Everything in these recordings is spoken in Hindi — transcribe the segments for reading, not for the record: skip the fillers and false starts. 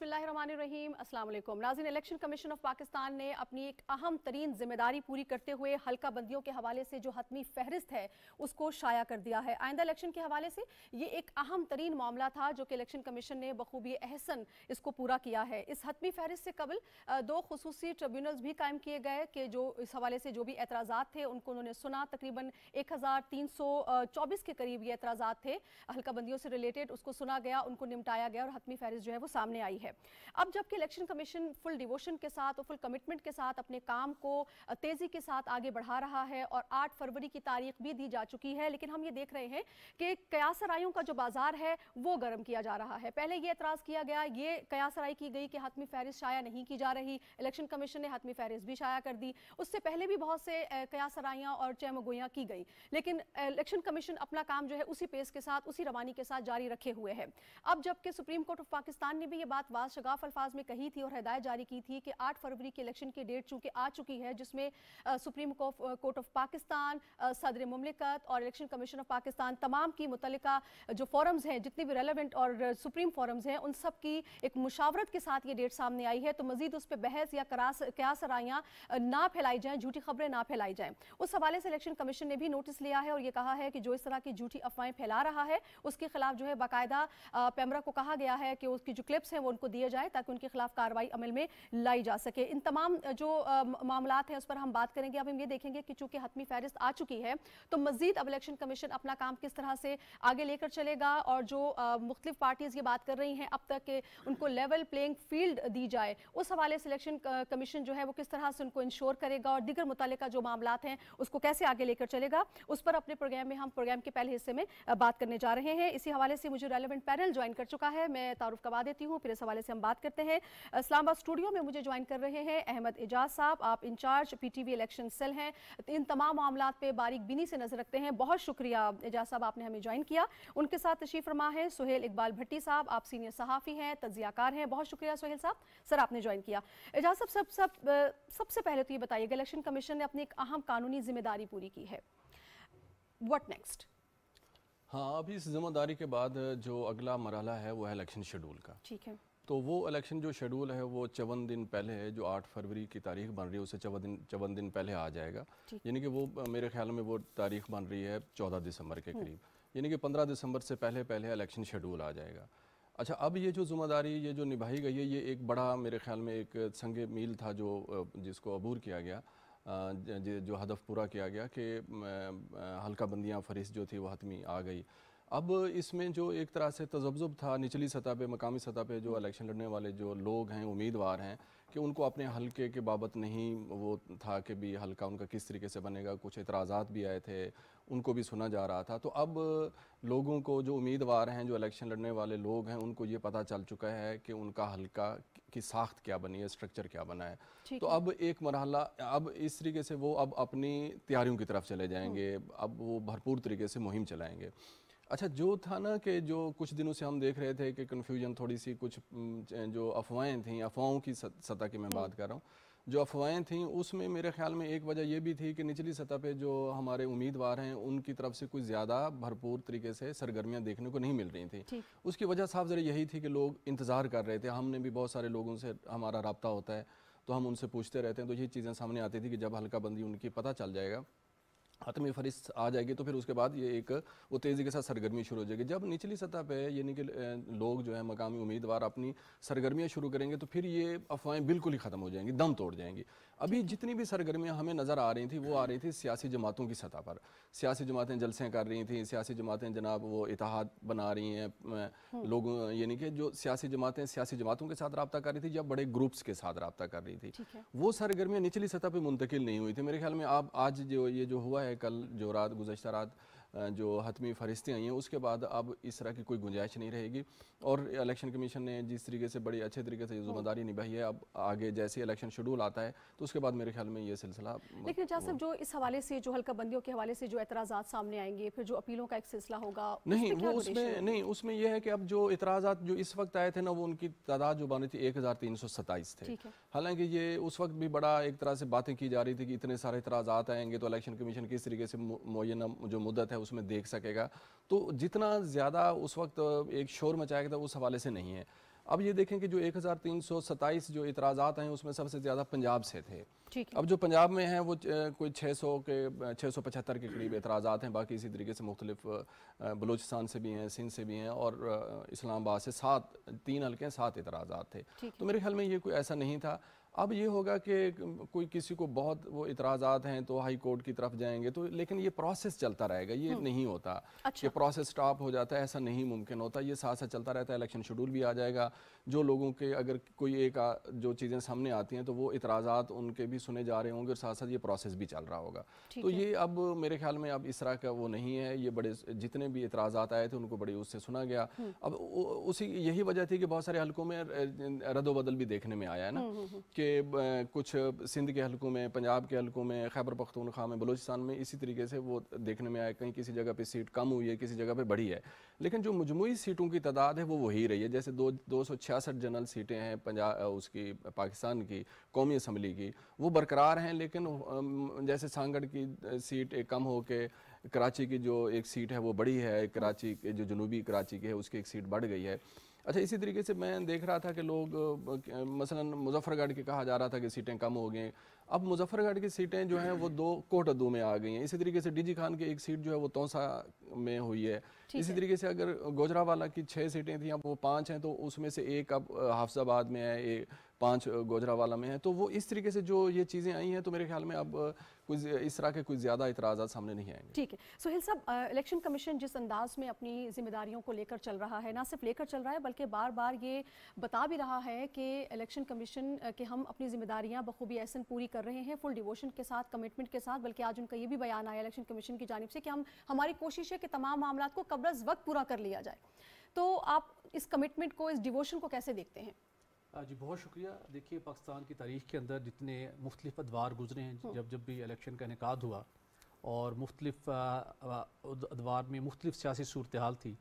बिस्मिल्लाहिर्रहमानिर्रहीम, अस्सलाम वालेकुम। नाज़रीन, इलेक्शन कमीशन ऑफ पाकिस्तान ने अपनी एक अहम तरीन जिम्मेदारी पूरी करते हुए हल्का बंदियों के हवाले से जो हतमी फहरिस्त है उसको शाया कर दिया है। आइंदा इलेक्शन के हवाले से ये एक अहम तरीन मामला था जो कि इलेक्शन कमीशन ने बखूबी एहसन इसको पूरा किया है। इस हतमी फहरिस्त से कबल दो खुसूसी ट्रिब्यूनल्स भी कायम किए गए कि जो इस हवाले से जो भी एतराज़ात थे उनको उन्होंने सुना। तकरीबन 1324 के करीब ये एतराज़ात थे हल्का बंदियों से रिलेटेड, उसको सुना गया, उनको निपटाया गया और हतमी फहरिस्त जो है वो सामने आई है। अब जबकि इलेक्शन कमीशन फुल डिवोशन के साथ और फुल कमिटमेंट के साथ अपने काम को तेजी के साथ आगे बढ़ा रहा है और 8 फरवरी की तारीख भी दी जा चुकी है, लेकिन हम ये देख रहे हैं कि कयासराइयों का जो बाजार है वो गर्म किया जा रहा है। पहले ये एतराज किया गया, ये कयासराई की गई कि हतमी फहरिस्त शाया नहीं की जा रही, इलेक्शन कमीशन ने हतमी फहरिस्त भी शाया कर दी। उससे पहले भी बहुत से कयासराइयां और चहमगोइयां की गई, लेकिन इलेक्शन कमीशन अपना काम जो है उसी पेस के साथ, उसी रवानी के साथ जारी रखे हुए है। अब जबकि सुप्रीम कोर्ट ऑफ पाकिस्तान ने भी ये बात वाशगाफ अल्फाज में कही थी और हिदायत जारी की थी कि 8 फरवरी के इलेक्शन की डेट चूंकि आ चुकी है, जिसमें सुप्रीम कोर्ट ऑफ पाकिस्तान, सदर मुमलिकत और इलेक्शन कमीशन ऑफ पाकिस्तान तमाम की मुतल्लिका जो फोरम्स हैं, जितने भी रेलेवेंट और सुप्रीम फोरम्स हैं, उन सब की एक मुशावरत के साथ ये डेट सामने आई है। तो मजीद उस पर बहस या कयासराइयां ना फैलाई जाएं, झूठी खबरें ना फैलाई जाएं, उस हवाले से इलेक्शन कमीशन ने भी नोटिस लिया है और ये कहा है कि जो इस तरह की झूठी अफवाहें फैला रहा है उसके खिलाफ जो है बाकायदा पेमरा को कहा गया है कि उसकी जो क्लिप्स हैं वो उनको दिए जाए ताकि उनके खिलाफ कार्रवाई अमल में लाई जा सके। इन तमाम जो मामलात हैं उस पर हम बात करेंगे। अब हम ये देखेंगे कि चूंकि हतमी फहरिस्त आ चुकी है तो मजीद अब इलेक्शन कमीशन अपना काम किस तरह से आगे लेकर चलेगा और जो मुख्तलिफ पार्टीज ये बात कर रही हैं अब तक कि उनको लेवल प्लेइंग फील्ड दी जाए, उस हवाले से इलेक्शन कमीशन जो है वो किस तरह से उनको इंश्योर करेगा और दीगर मुतालिका जो मामलात हैं उसको कैसे आगे लेकर चलेगा, उस पर अपने प्रोग्राम में हम प्रोग्राम के पहले हिस्से में बात करने जा रहे हैं। इसी हवाले से मुझे रेलेवेंट पैनल ज्वाइन कर चुका है, मैं तारुफ करवा देती हूँ, फिर इस हवाले से हम बात करते हैं। इस्लामाबाद स्टूडियो में मुझे ज्वाइन कर रहे हैं अहमद एजाज साहब, आप इंचार्ज पीटीवी इलेक्शन सेल हैं, इन तमाम मामलात पे बारीक बीनी से नजर रखते हैं। बहुत शुक्रिया एजाज साहब, आपने हमें ज्वाइन किया। उनके साथ तशरीफ फरमा है सुहेल इकबाल भट्टी साहब, आप सीनियर सहाफ़ी हैं, तज्जियाकार हैं। बहुत शुक्रिया सुहेल साहब, सर आपने ज्वाइन किया। एजाज साहब, सबसे पहले तो ये बताइएगा, इलेक्शन कमीशन ने अपनी एक अहम कानूनी जिम्मेदारी पूरी की है, व्हाट नेक्स्ट? हाँ, अभी इस जिम्मेदारी के बाद जो अगला मरहला है वो है इलेक्शन शेड्यूल का। ठीक है, तो वो इलेक्शन जो शेड्यूल है वो 54 दिन पहले है, जो 8 फरवरी की तारीख बन रही है उससे 54 दिन पहले आ जाएगा। यानी कि वो मेरे ख्याल में वो तारीख बन रही है 14 दिसंबर के करीब, यानी कि 15 दिसंबर से पहले इलेक्शन शेड्यूल आ जाएगा। अच्छा, अब ये जो जिम्मेदारी ये जो निभाई गई है ये एक बड़ा मेरे ख्याल में एक संग मील था जो जिसको अबूर किया गया, जो हदफ पूरा किया गया कि हल्का बंदियाँ फरिस्त जो थी वो हतमी आ गई। अब इसमें जो एक तरह से तजब्जुब था निचली सतह पे, मकामी सतह पे जो इलेक्शन लड़ने वाले जो लोग हैं, उम्मीदवार हैं, कि उनको अपने हल्के के बाबत नहीं वो था कि भी हल्का उनका किस तरीके से बनेगा। कुछ एतराज़ात भी आए थे, उनको भी सुना जा रहा था। तो अब लोगों को, जो उम्मीदवार हैं, जो इलेक्शन लड़ने वाले लोग हैं, उनको ये पता चल चुका है कि उनका हल्का की साख्त क्या बनी है, स्ट्रक्चर क्या बना है। तो अब एक मरहला, अब इस तरीके से वो अब अपनी तैयारियों की तरफ चले जाएंगे, अब वो भरपूर तरीके से मुहिम चलाएंगे। अच्छा, जो था ना कि जो कुछ दिनों से हम देख रहे थे कि कन्फ्यूजन थोड़ी सी, कुछ जो अफवाहें थी, अफवाहों की सतह की मैं बात कर रहा हूँ, जो अफवाहें थी उसमें मेरे ख्याल में एक वजह यह भी थी कि निचली सतह पे जो हमारे उम्मीदवार हैं उनकी तरफ से कुछ ज़्यादा भरपूर तरीके से सरगर्मियाँ देखने को नहीं मिल रही थी। उसकी वजह साफ ज़रा यही थी कि लोग इंतज़ार कर रहे थे। हमने भी बहुत सारे लोगों से हमारा रब्ता होता है तो हम उनसे पूछते रहते हैं, तो यही चीज़ें सामने आती थी कि जब हल्का बंदी उनकी पता चल जाएगा, हतमी फरिस्त आ जाएगी, तो फिर उसके बाद ये एक वो तेज़ी के साथ सरगर्मी शुरू हो जाएगी। जब निचली सतह पे यानी कि लोग जो है मकामी उम्मीदवार अपनी सरगर्मियाँ शुरू करेंगे तो फिर ये अफवाहें बिल्कुल ही ख़त्म हो जाएंगी, दम तोड़ जाएंगी। अभी जितनी भी सरगर्मियाँ हमें नज़र आ रही थी वो आ रही थी सियासी जमातों की सतह पर। सियासी जमातें जलसें कर रही थी, सियासी जमातें जनाब वो इत्तेहाद बना रही हैं, लोग यानी कि जो सियासी जमातें सियासी जमातों के साथ रब्ता कर रही थी या बड़े ग्रुप्स के साथ रब्ता कर रही थी, वो सरगर्मियाँ निचली सतह पर मुंतकिल नहीं हुई थी। मेरे ख्याल में आप आज जो ये जो हुआ है, कल जो रात गुज़श्ता रात जो हतमी फरिस्तें आई हैं उसके बाद अब इस तरह की कोई गुंजाइश नहीं रहेगी। और इलेक्शन कमीशन ने जिस तरीके से बड़ी अच्छे तरीके से जिम्मेदारी निभाई है, अब आगे जैसे इलेक्शन शेड्यूल आता है तो उसके बाद मेरे ख्याल में ये सिलसिला। लेकिन साहब, जो इस हवाले से जो हल्का बंदियों के हवाले से जो एतराज़ात सामने आएंगे, फिर जो अपीलों का एक सिलसिला होगा, नहीं वो उसमें नहीं, उसमें यह है कि अब जो एतराज़ात जो इस वक्त आए थे ना, वो उनकी तादाद जो बनी थी 1327 थे। हालांकि ये उस वक्त भी बड़ा एक तरह से बातें की जा रही थी कि इतने सारे एतराज़ात आएंगे तो इलेक्शन कमीशन किस तरीके से मुअय्यना जो मुद्दत है उसमें देख सकेगा। तो जितना ज़्यादा उस वक्त एक शोर मचाया गया था उस हवाले से नहीं है। अब ये देखें कि जो 1327 जो इतराज़ात हैं उसमें सबसे ज़्यादा पंजाब से थे। अब जो पंजाब में हैं वो कोई 675 के करीब इतराज़ात हैं, बाकी इसी तरीके से मुख्तलिफ बलूचिस्तान से भी हैं, सिंध से भी हैं और इस्लामाबाद से 3 हल्के 7 इतराज़ात थे। तो मेरे ख्याल में ये कोई ऐसा नहीं था। अब ये होगा कि कोई किसी को बहुत वो इतराज़ात हैं तो हाई कोर्ट की तरफ जाएंगे, तो लेकिन ये प्रोसेस चलता रहेगा, ये नहीं होता कि प्रोसेस स्टॉप हो जाता है, ऐसा नहीं मुमकिन होता, ये साथ साथ चलता रहता है। इलेक्शन शेड्यूल भी आ जाएगा, जो लोगों के अगर कोई एक जो चीज़ें सामने आती हैं तो वो इतराज़ात उनके भी सुने जा रहे होंगे और साथ साथ ये प्रोसेस भी चल रहा होगा। तो ये अब मेरे ख्याल में अब इस तरह का वो नहीं है, ये बड़े जितने भी इतराज़ात आए थे उनको बड़ी उससे सुना गया। अब उसी यही वजह थी कि बहुत सारे हल्कों में रद्दोबदल भी देखने में आया है ना, कि कुछ सिंध के हलकों में, पंजाब के हलकों में, खैबर पख्तूनख्वा में, बलूचिस्तान में इसी तरीके से वो देखने में आया। कहीं किसी जगह पे सीट कम हुई है, किसी जगह पे बढ़ी है, लेकिन जो मजमूई सीटों की तादाद है वो वही रही है। जैसे 266 जनरल सीटें हैं पंजाब उसकी पाकिस्तान की कौमी असम्बली की, वो बरकरार हैं, लेकिन जैसे सांगड़ की सीट एक कम हो के कराची की जो एक सीट है वो बड़ी है, कराची के जो जनूबी कराची की है उसकी एक सीट बढ़ गई है। अच्छा, इसी तरीके से मैं देख रहा था कि लोग मसलन मुजफ्फरगढ़ के कहा जा रहा था कि सीटें कम हो गई। अब मुजफ्फरगढ़ की सीटें जो हैं वो 2 कोटद्दू में आ गई हैं। इसी तरीके से डीजी खान की एक सीट जो है वो तौसा में हुई है। इसी तरीके से अगर गोजरावाला की 6 सीटें थी, अब वो 5 हैं, तो उसमें से एक अब हाफजाबाद में है, 5 गोजरावाला में है। तो वो इस तरीके से जो ये चीज़ें आई हैं, तो मेरे ख्याल में अब कुछ इस तरह के कुछ ज़्यादा इतराज़ात सामने नहीं आएंगे। ठीक है सुहेल साहब, इलेक्शन कमीशन जिस अंदाज में अपनी जिम्मेदारियों को लेकर चल रहा है, ना सिर्फ लेकर चल रहा है बल्कि बार बार ये बता भी रहा है कि इलेक्शन कमीशन के हम अपनी जिम्मेदारियां बखूबी ऐसे पूरी कर रहे हैं, फुल डिवोशन के साथ, कमिटमेंट के साथ। बल्कि आज उनका ये भी बयान आया इलेक्शन कमीशन की जानिब से कि हमारी कोशिश है कि तमाम मामला को कब्ल अज़ वक्त पूरा कर लिया जाए। तो आप इस कमिटमेंट को, इस डिवोशन को कैसे देखते हैं? जी बहुत शुक्रिया। देखिए, पाकिस्तान की तारीख़ के अंदर जितने मुख्तलिफ अदवार गुजरे हैं, जब भी इलेक्शन का इनेकाद हुआ और मुख्तलिफ अदवार में मुख्तलिफ सियासी सूरत हाल थी,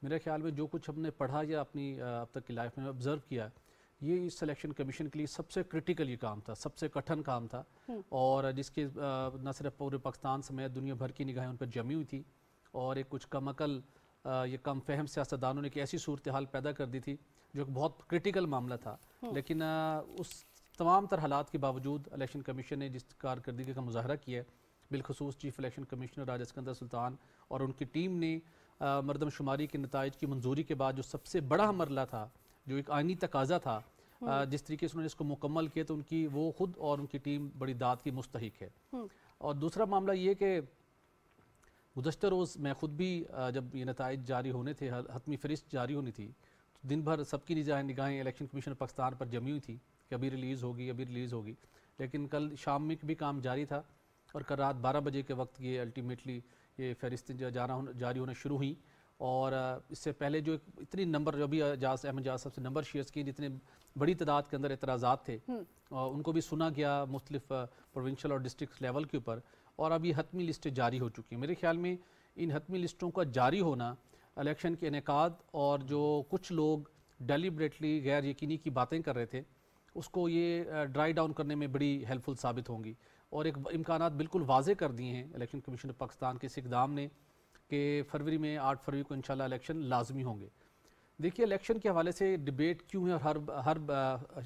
मेरे ख्याल में जो कुछ हमने पढ़ा या अपनी अब तक की लाइफ में ऑब्ज़र्व किया, ये इस इलेक्शन कमीशन के लिए सबसे क्रिटिकल ये काम था, सबसे कठिन काम था, और जिसके न सिर्फ पूरे पाकिस्तान समेत दुनिया भर की निगाहें उन पर जमी हुई थी, और एक कुछ कम अकल ये कम फहम सियासतदानों ने एक ऐसी सूरत हाल पैदा कर दी थी जो बहुत क्रिटिकल मामला था। लेकिन उस तमाम तर हालात के बावजूद इलेक्शन कमीशन ने जिस कारकर्दगी का मुजाहरा किया, बिलखसूस चीफ इलेक्शन कमिश्नर राजा सिकंदर सुल्तान और उनकी टीम ने मरदमशुमारी के नताइज की मंजूरी के बाद जो सबसे बड़ा मरला था, जो एक आइनी तकाजा था, जिस तरीके से उन्होंने इसको मुकम्मल किया, तो उनकी वो खुद और उनकी टीम बड़ी दाद की मुस्तहिक है। और दूसरा मामला ये कि गुज़श्ता रोज़ मैं खुद भी जब ये नताइज जारी होने थे, हतमी फहरिस्त जारी होनी थी, तो दिन भर सबकी निगाहें इलेक्शन कमीशन पाकिस्तान पर जमी हुई थी कि अभी रिलीज़ होगी, अभी रिलीज़ होगी। लेकिन कल शाम में भी काम जारी था और कल रात 12 बजे के वक्त ये अल्टीमेटली ये फहरिस्तें जारी होना शुरू हुई। और इससे पहले जो इतनी नंबर, जो भी अहमद जाज साहब से नंबर शेयर किए, जितने बड़ी तादाद के अंदर एतराज़ात थे, उनको भी सुना गया मुख्तलिफ प्रोविंशियल और डिस्ट्रिक्ट लेवल के ऊपर। और अब ये हतमी लिस्टें जारी हो चुकी हैं। मेरे ख्याल में इन हतमी लिस्टों का जारी होना इलेक्शन के इनेकाद और जो कुछ लोग डेलिब्रेटली गैर यकीनी की बातें कर रहे थे, उसको ये ड्राई डाउन करने में बड़ी हेल्पफुल साबित होंगी। और एक इम्कानात बिल्कुल वाजे कर दिए हैं इलेक्शन कमीशन पाकिस्तान के इस इक़दाम ने कि फरवरी में 8 फरवरी को इंशाल्लाह इलेक्शन लाजमी होंगे। देखिए, इलेक्शन के हवाले से डिबेट क्यों है, और हर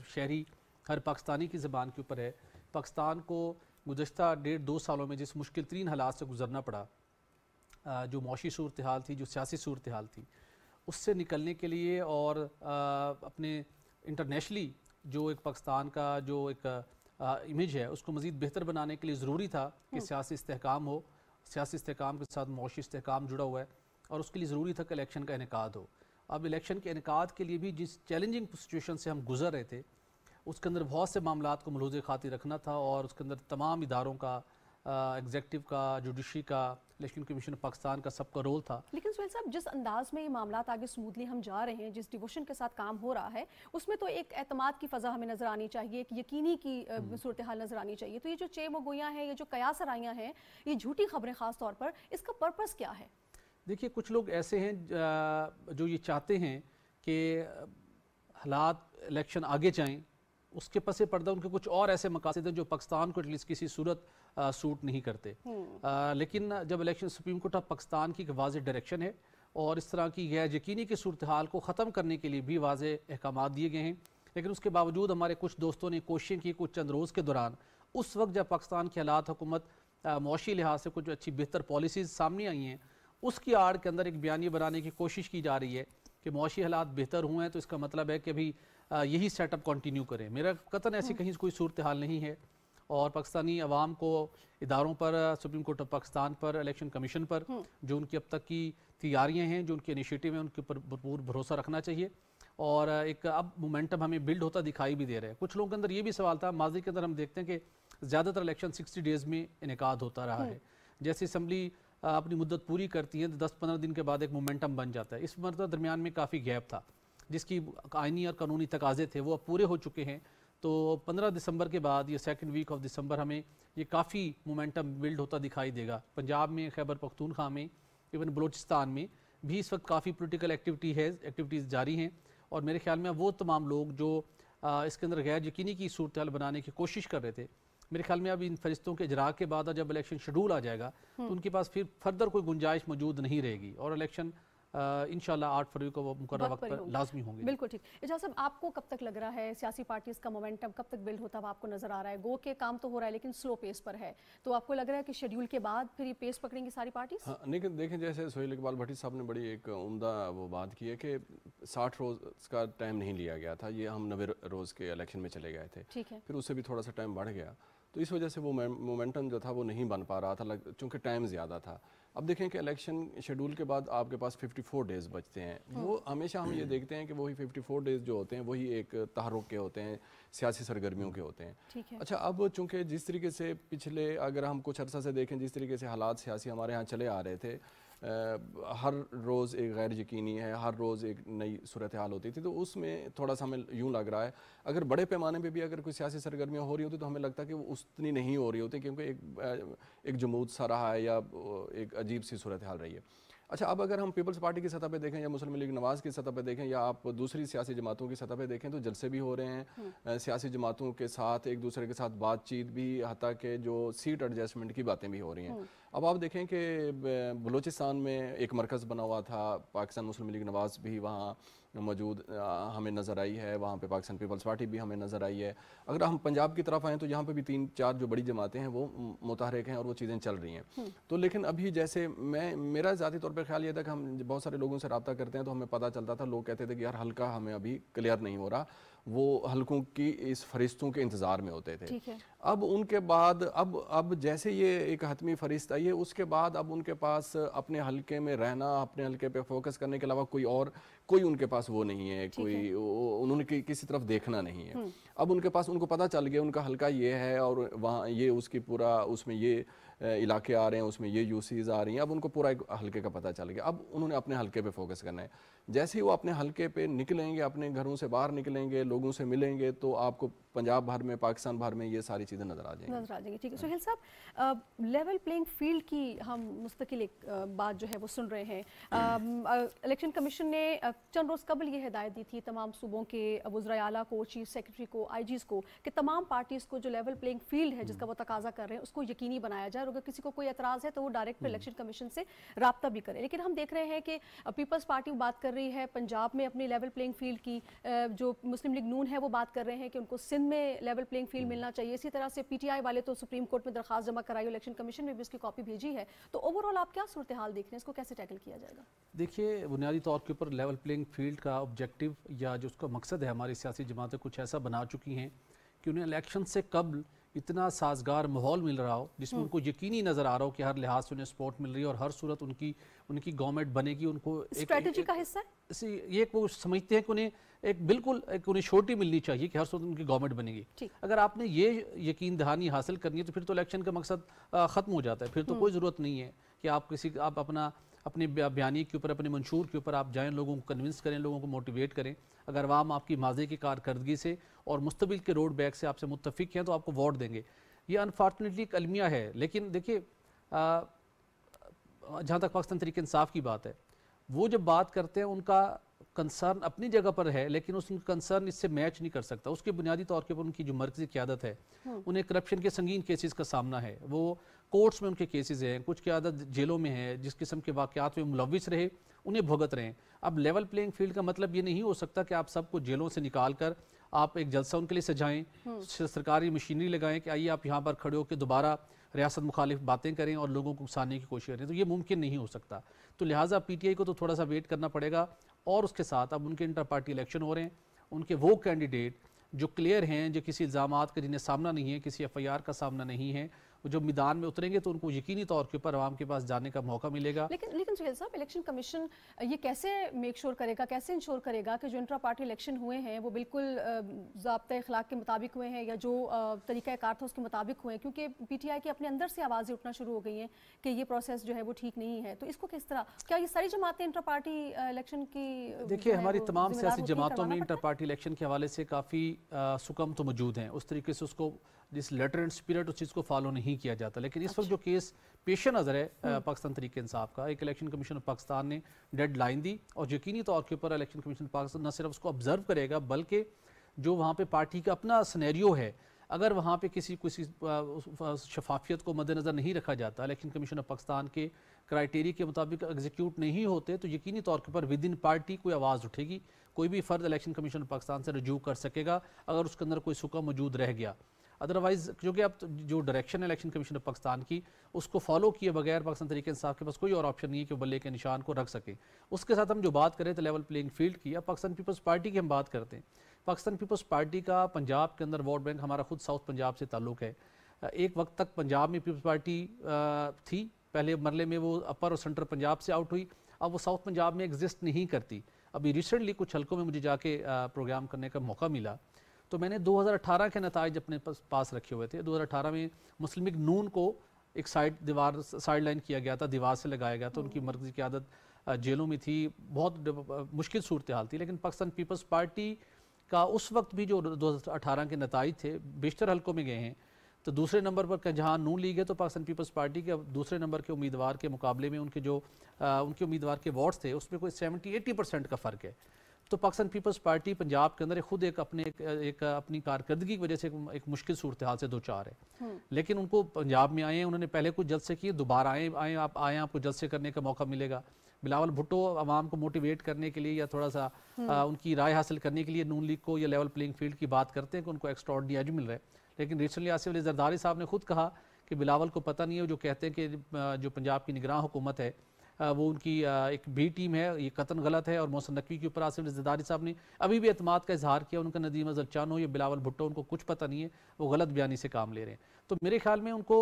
शहरी, हर पाकिस्तानी की ज़बान के ऊपर है। पाकिस्तान को गुज़श्ता 1.5-2 सालों में जिस मुश्किल तरीन हालात से गुजरना पड़ा, जो मौशी सूरत हाल थी, जो सियासी सूरत हाल थी, उससे निकलने के लिए और अपने इंटरनेशनली जो एक पाकिस्तान का जो एक इमेज है उसको मज़ीद बेहतर बनाने के लिए ज़रूरी था कि सियासी इस्तेहकाम हो। सियासी इस्तेहकाम के साथ मौशी इस्तेहकाम जुड़ा हुआ है और उसके लिए ज़रूरी था कि इलेक्शन का इनेकाद हो। अब इलेक्शन के इनेकाद के लिए भी जिस चैलेंजिंग सिचुएशन से हम गुजर रहे थे, उसके अंदर बहुत से मामलात को मलहूज़ खातिर रखना था, और उसके अंदर तमाम इदारों का, एग्जेक्टिव का, जुडिशरी का, इलेक्शन कमीशन पाकिस्तान का सबका रोल था। लेकिन सुहेल साहब, जिस अंदाज में ये मामलात आगे स्मूथली हम जा रहे हैं, जिस डिवोशन के साथ काम हो रहा है, उसमें तो एक एतमाद की फ़ज़ा हमें नज़र आनी चाहिए, एक यकीनी की सूरत हाल नज़र आनी चाहिए। तो ये जो चेमोगोयाँ हैं, ये जो कयास आराइयाँ हैं, ये झूठी खबरें ख़ास तौर पर, इसका पर्पस क्या है? देखिए, कुछ लोग ऐसे हैं जो ये चाहते हैं कि हालात इलेक्शन आगे जाएँ, उसके पसे पर्दा उनके कुछ और ऐसे मकासद हैं जो पाकिस्तान को एटलीस्ट किसी सूरत सूट नहीं करते। लेकिन जब election, supreme court of Pakistan की एक वाज़ेह डायरेक्शन है और इस तरह की गैर यकीनी की सूरत हाल को ख़त्म करने के लिए भी वाज़ेह अहकाम दिए गए हैं। लेकिन उसके बावजूद हमारे कुछ दोस्तों ने कोशिश की कुछ चंद रोज़ के दौरान, उस वक्त जब पाकिस्तान के हालात हुकूमत मुआशी लिहाज से कुछ अच्छी बेहतर पॉलिसीज़ सामने आई हैं, उसकी आड़ के अंदर एक बयानी बनाने की कोशिश की जा रही है कि मुआशी हालात बेहतर हुए हैं तो इसका मतलब है कि अभी यही सेटअप कंटिन्यू करें। मेरा कतन ऐसी कहीं कोई सूरत हाल नहीं है और पाकिस्तानी अवाम को इदारों पर, सुप्रीम कोर्ट ऑफ पाकिस्तान पर, इलेक्शन कमीशन पर जो उनकी अब तक की तैयारियां हैं, जो उनके इनिशिएटिव हैं, उनके ऊपर भरपूर भरोसा रखना चाहिए। और एक अब मोमेंटम हमें बिल्ड होता दिखाई भी दे रहा है। कुछ लोगों के अंदर ये भी सवाल था, माजी के अंदर हम देखते हैं कि ज़्यादातर इलेक्शन 60 डेज़ में इनेकाद होता रहा है। जैसे असम्बली अपनी मुद्दत पूरी करती है तो 10-15 दिन के बाद एक मोमेंटम बन जाता है। इस मरतबा दरमियान में काफ़ी गैप था, जिसकी आइनी और कानूनी तकाजे थे वो अब पूरे हो चुके हैं। तो 15 दिसंबर के बाद ये सेकंड वीक ऑफ दिसंबर हमें ये काफ़ी मोमेंटम बिल्ड होता दिखाई देगा। पंजाब में, खैबर पख्तूनख्वा में, इवन बलूचिस्तान में भी इस वक्त काफ़ी पोलिटिकल एक्टिविटीज़ जारी हैं। और मेरे ख्याल में वो तमाम लोग जो इसके अंदर गैर यकीनी की सूरत हाल बनाने की कोशिश कर रहे थे, मेरे ख्याल में अब इन फरिश्तों के इजरा के बाद जब इलेक्शन शेड्यूल आ जाएगा तो उनके पास फिर फर्दर कोई गुंजाइश मौजूद नहीं रहेगी और इलेक्शन इंशाल्लाह 8 फरवरी को मुकर्रर वक्त पर लाजमी होंगे। बिल्कुल ठीक। एजाज साहब, आपको कब तक लग रहा है सियासी पार्टीज का मोमेंटम कब तक बिल्ड होता हुआ आपको नजर आ रहा है? गो के काम तो हो रहा है लेकिन स्लो पेस पर है, तो आपको लग रहा है कि शेड्यूल के बाद फिर ये पेस पकड़ेंगी सारी पार्टीज? हाँ, लेकिन देखें जैसे सोहेल इकबाल भट्टी साहब ने बड़ी एक उम्दा वो बात की है कि 60 रोज़ का टाइम नहीं लिया गया था, ये हम 90 रोज़ के इलेक्शन में चले गए थे। ठीक है। फिर उससे भी थोड़ा सा टाइम बढ़ गया, तो इस वजह से वो मोमेंटम जो था वो नहीं बन पा रहा था, चूँकि टाइम ज़्यादा था। अब देखें कि इलेक्शन शेड्यूल के बाद आपके पास 54 डेज़ बचते हैं। वो हमेशा हम ये देखते हैं कि वही 54 डेज़ जो होते हैं वही एक तहरुक के होते हैं, सियासी सरगर्मियों के होते हैं। ठीक है। अच्छा, अब चूँकि जिस तरीके से पिछले अगर हम कुछ अर्सा से देखें, जिस तरीके से हालात सियासी हमारे यहाँ चले आ रहे थे, हर रोज़ एक गैर यकीनी है, हर रोज़ एक नई सूरत हाल होती थी, तो उसमें थोड़ा सा हमें यूँ लग रहा है अगर बड़े पैमाने पे भी अगर कोई सियासी सरगर्मियाँ हो रही होती तो हमें लगता है कि वो उतनी नहीं हो रही होती, क्योंकि एक जमूद सा रहा है या एक अजीब सी सूरत हाल रही है। अच्छा, अब अगर हम पीपल्स पार्टी की सतह पे देखें या मुस्लिम लीग नवाज़ की सतह पे देखें या आप दूसरी सियासी जमातों की सतह पे देखें तो जलसे भी हो रहे हैं सियासी जमातों के साथ, एक दूसरे के साथ बातचीत भी, हत्ता के जो सीट एडजस्टमेंट की बातें भी हो रही हैं। अब आप देखें कि बलूचिस्तान में एक मरकज़ बना हुआ था, पाकिस्तान मुस्लिम लीग नवाज़ भी वहाँ मौजूद हमें नज़र आई है, वहाँ पे पाकिस्तान पीपल्स पार्टी भी हमें नज़र आई है। अगर हम पंजाब की तरफ आएँ तो यहाँ पे भी 3-4 जो बड़ी जमातें हैं वो मुतहरिक हैं और वो चीज़ें चल रही हैं। तो लेकिन अभी जैसे मेरा ज़ाती तौर पर ख्याल ये था कि हम बहुत सारे लोगों से रब्ता करते हैं तो हमें पता चलता था, लोग कहते थे कि यार हल्का हमें अभी क्लियर नहीं हो रहा, वो हल्कों की इस फरिश्तों के इंतज़ार में होते थे। ठीक है। अब उनके बाद अब जैसे ये एक हतमी फरिश्त आई है, उसके बाद अब उनके पास अपने हल्के में रहना, अपने हल्के पे फोकस करने के अलावा कोई उनके पास वो नहीं है, कोई उन्होंने किसी तरफ देखना नहीं है। अब उनके पास, उनको पता चल गया उनका हल्का ये है और वहाँ ये उसकी पूरा उसमें ये इलाके आ रहे हैं, उसमें ये यूसीज आ रही हैं, अब उनको पूरा एक हल्के का पता चल गया। अब उन्होंने अपने हल्के पे फोकस करना है। जैसे ही वो अपने हल्के पे निकलेंगे, अपने घरों से बाहर निकलेंगे, लोगों से मिलेंगे, तो आपको पंजाब भर में, पाकिस्तान भर में ये सारी चीज़ें नज़र आ जाएंगी। ठीक है। सोहेल साहब, लेवल प्लेइंग फील्ड की हम मुस्तकिल एक बात जो है वो सुन रहे हैं। इलेक्शन कमीशन ने चंद रोज़ कबल ये हिदायत दी थी तमाम सूबों के वज़राए आला को, चीफ सेक्रेटरी को, IGs को कि तमाम पार्टीज़ को जो लेवल प्लेइंग फील्ड है जिसका वो तकाजा कर रहे हैं उसको यकीनी बनाया जाए, और अगर किसी को कोई एतराज़ है तो वो डायरेक्ट इलेक्शन कमीशन से रब्ता भी करे। लेकिन हम देख रहे हैं कि पीपल्स पार्टी बात कर रही है पंजाब में अपनी लेवल प्लेइंग फील्ड की, जो मुस्लिम लीग नून है वो बात कर रहे हैं कि उनको सिंध में लेवल प्लेइंग फील्ड मिलना चाहिए। इसी तरह से PTI वाले तो सुप्रीम कोर्ट में दरखास्त जमा कराई, इलेक्शन कमीशन में भी उसकी कॉपी भेजी है। तो ओवरऑल आप क्या सूरत हाल देख रहे हैं, इसको कैसे टैकल किया जाएगा? देखिए, बुनियादी तौर के ऊपर लेवल प्लेइंग फील्ड का ऑब्जेक्टिव या जो उसका मकसद है, हमारी सियासी जमातें कुछ ऐसा बना चुकी हैं कि उन्हें इलेक्शन से कबल इतना साजगार माहौल मिल रहा हो जिसमें उनको यकीनी नज़र आ रहा हो कि हर लिहाज से उन्हें सपोर्ट मिल रही है और हर सूरत उनकी गवर्नमेंट बनेगी। उनको स्ट्रेटजी का हिस्सा है ये वो समझते हैं कि उन्हें उन्हें छोटी मिलनी चाहिए कि हर सूरत उनकी गवर्नमेंट बनेगी। अगर आपने ये यकीन दहानी हासिल करनी है तो फिर तो इलेक्शन का मकसद ख़त्म हो जाता है। फिर तो कोई ज़रूरत नहीं है कि आप अपने बयानी के ऊपर, अपने मंशूर के ऊपर आप जाएँ, लोगों को कन्विंस करें, लोगों को मोटिवेट करें। अगर आवाम आपकी माजी की कारकर्दगी से और मुस्तबिल के रोड बैक से आपसे मुत्तफिक हैं तो आपको वोट देंगे। ये अनफॉर्चुनेटली एक अलमिया है। लेकिन देखिए, जहाँ तक पाकिस्तान तरीके इंसाफ की बात है, वो जब बात करते हैं उनका कंसर्न अपनी जगह पर है, लेकिन उस कंसर्न इससे मैच नहीं कर सकता। उसके बुनियादी तौर के ऊपर उनकी जो मरकजी क़यादत है, उन्हें करप्शन के संगीन केसेस का सामना है। वो कोर्ट्स में उनके केसेस हैं, कुछ की आदत जेलों में है, जिस किस्म के वाक़यात में मुलविस रहे उन्हें भुगत रहे हैं। अब लेवल प्लेइंग फील्ड का मतलब ये नहीं हो सकता कि आप सबको जेलों से निकाल कर आप एक जलसा उनके लिए सजाएं, सरकारी मशीनरी लगाएं कि आइए आप यहाँ पर खड़े होकर दोबारा रियासत मुखालिफ बातें करें और लोगों को उकसाने की कोशिश करें, तो ये मुमकिन नहीं हो सकता। तो लिहाजा पीटीआई को तो थोड़ा सा वेट करना पड़ेगा। और उसके साथ अब उनके इंटर पार्टी इलेक्शन हो रहे हैं, उनके वो कैंडिडेट जो क्लियर हैं, जो किसी इल्ज़ामात का जिन्हें सामना नहीं है, किसी एफआईआर का सामना नहीं है, जो मैदान में उतरेंगे तो उनको यकीनी तौर के ऊपर आवाम के पास जाने का मौका मिलेगा। लेकिन सुहेल साहब, इलेक्शन कमीशन ये कैसे मेक श्योर करेगा, कैसे इंश्योर करेगा कि जो इंट्रा पार्टी इलेक्शन हुए हैं वो बिल्कुल ज़ाब्ता अखलाक के मुताबिक हुए हैं या जो तरीका कार था उसके मुताबिक हुए हैं? क्योंकि पीटीआई के अपने अंदर से आवाज़ें उठना शुरू हो गई हैं कि ये प्रोसेस जो है वो ठीक नहीं है, तो इसको किस तरह, क्या ये सारी जमातें इंट्रा पार्टी इलेक्शन की? देखिए, हमारी तमाम सियासी जमातों में इंटर पार्टी इलेक्शन के हवाले से काफ़ी सुकम तो मौजूद हैं, उस तरीके से उसको जिस लेटर एंड स्पिरिट उस चीज़ को फॉलो नहीं किया जाता। लेकिन इस वक्त जो केस पेश नज़र है पाकिस्तान तहरीक इंसाफ का, एक इलेक्शन कमीशन ऑफ पाकिस्तान ने डेड लाइन दी और यकीनी तौर के ऊपर इलेक्शन कमीशन पाकिस्तान न सिर्फ उसको ऑब्जर्व करेगा बल्कि जो वहाँ पे पार्टी का अपना सिनेरियो है, अगर वहाँ पे किसी शफाफियत को मद्देनज़र नहीं रखा जाता, इलेक्शन कमीशन ऑफ पाकिस्तान के क्राइटेरिया के मुताबिक एग्जीक्यूट नहीं होते, तो यकीनी तौर के ऊपर विद इन पार्टी कोई आवाज़ उठेगी, कोई भी फ़र्द इलेक्शन कमीशन ऑफ पाकिस्तान से रजू कर सकेगा अगर उसके अंदर कोई सुका मौजूद रह गया। अदरवाइज़ क्योंकि अब जो डायरेक्शन है इलेक्शन कमीशन ऑफ पाकिस्तान की, उसको फॉलो किए बगैर पाकिस्तान तहरीक इंसाफ के पास कोई और ऑप्शन नहीं है कि बल्ले के निशान को रख सके। उसके साथ हम जो बात करें तो लेवल प्लेइंग फील्ड की, अब पाकिस्तान पीपल्स पार्टी की हम बात करते हैं। पाकिस्तान पीपल्स पार्टी का पंजाब के अंदर वोट बैंक, हमारा खुद साउथ पंजाब से ताल्लुक़ है। एक वक्त तक पंजाब में पीपल्स पार्टी थी, पहले मरले में वो अपर और सेंट्रल पंजाब से आउट हुई, अब वो साउथ पंजाब में एग्जिस्ट नहीं करती। अभी रिसेंटली कुछ हल्कों में मुझे जाके प्रोग्राम करने का मौका मिला, तो मैंने 2018 के नताइज अपने पास रखे हुए थे। 2018 में मुस्लिम लीग नून को एक साइड लाइन किया गया था, दीवार से लगाया गया था, उनकी मर्कज़ी क़यादत जेलों में थी, बहुत मुश्किल सूरत हाल थी। लेकिन पाकिस्तान पीपल्स पार्टी का उस वक्त भी जो 2018 के नताइज थे बेशतर हल्कों में गए हैं, तो दूसरे नंबर पर जहाँ नून लीग है तो पाकिस्तान पीपल्स पार्टी के दूसरे नंबर के उम्मीदवार के मुकाबले में उनके जो उनके उम्मीदवार के वोट्स थे उसमें कोई 70-80% का फ़र्क है। तो पाकिस्तान पीपल्स पार्टी पंजाब के अंदर खुद एक अपनी कारकर्दगी की वजह से एक मुश्किल सूरत हाल से दो चार है। लेकिन उनको पंजाब में आए हैं, उन्होंने पहले कुछ जलसे किए, दोबारा आए आपको जलसे करने का मौका मिलेगा। बिलावल भुट्टो आवाम को मोटिवेट करने के लिए या थोड़ा सा उनकी राय हासिल करने के लिए नून लीग को या लेवल प्लेइंग फील्ड की बात करते हैं कि उनको एक्स्ट्राऑर्डिनरी एज मिल रहा है। लेकिन रिसेंटली आसिफ अली जरदारी साहब ने खुद कहा कि बिलावल को पता नहीं है, जो कहते हैं कि जो पंजाब की निगरान हुकूमत है वो उनकी एक बी टीम है, ये कतन गलत है। और मोहसिन नकवी के ऊपर आसिफ जरदारी साहब ने अभी भी एतमाद का इजहार किया, उनका नदीम अज़ल चानो या बिलावल भुट्टो उनको कुछ पता नहीं है, वो गलत बयानी से काम ले रहे हैं। तो मेरे ख्याल में उनको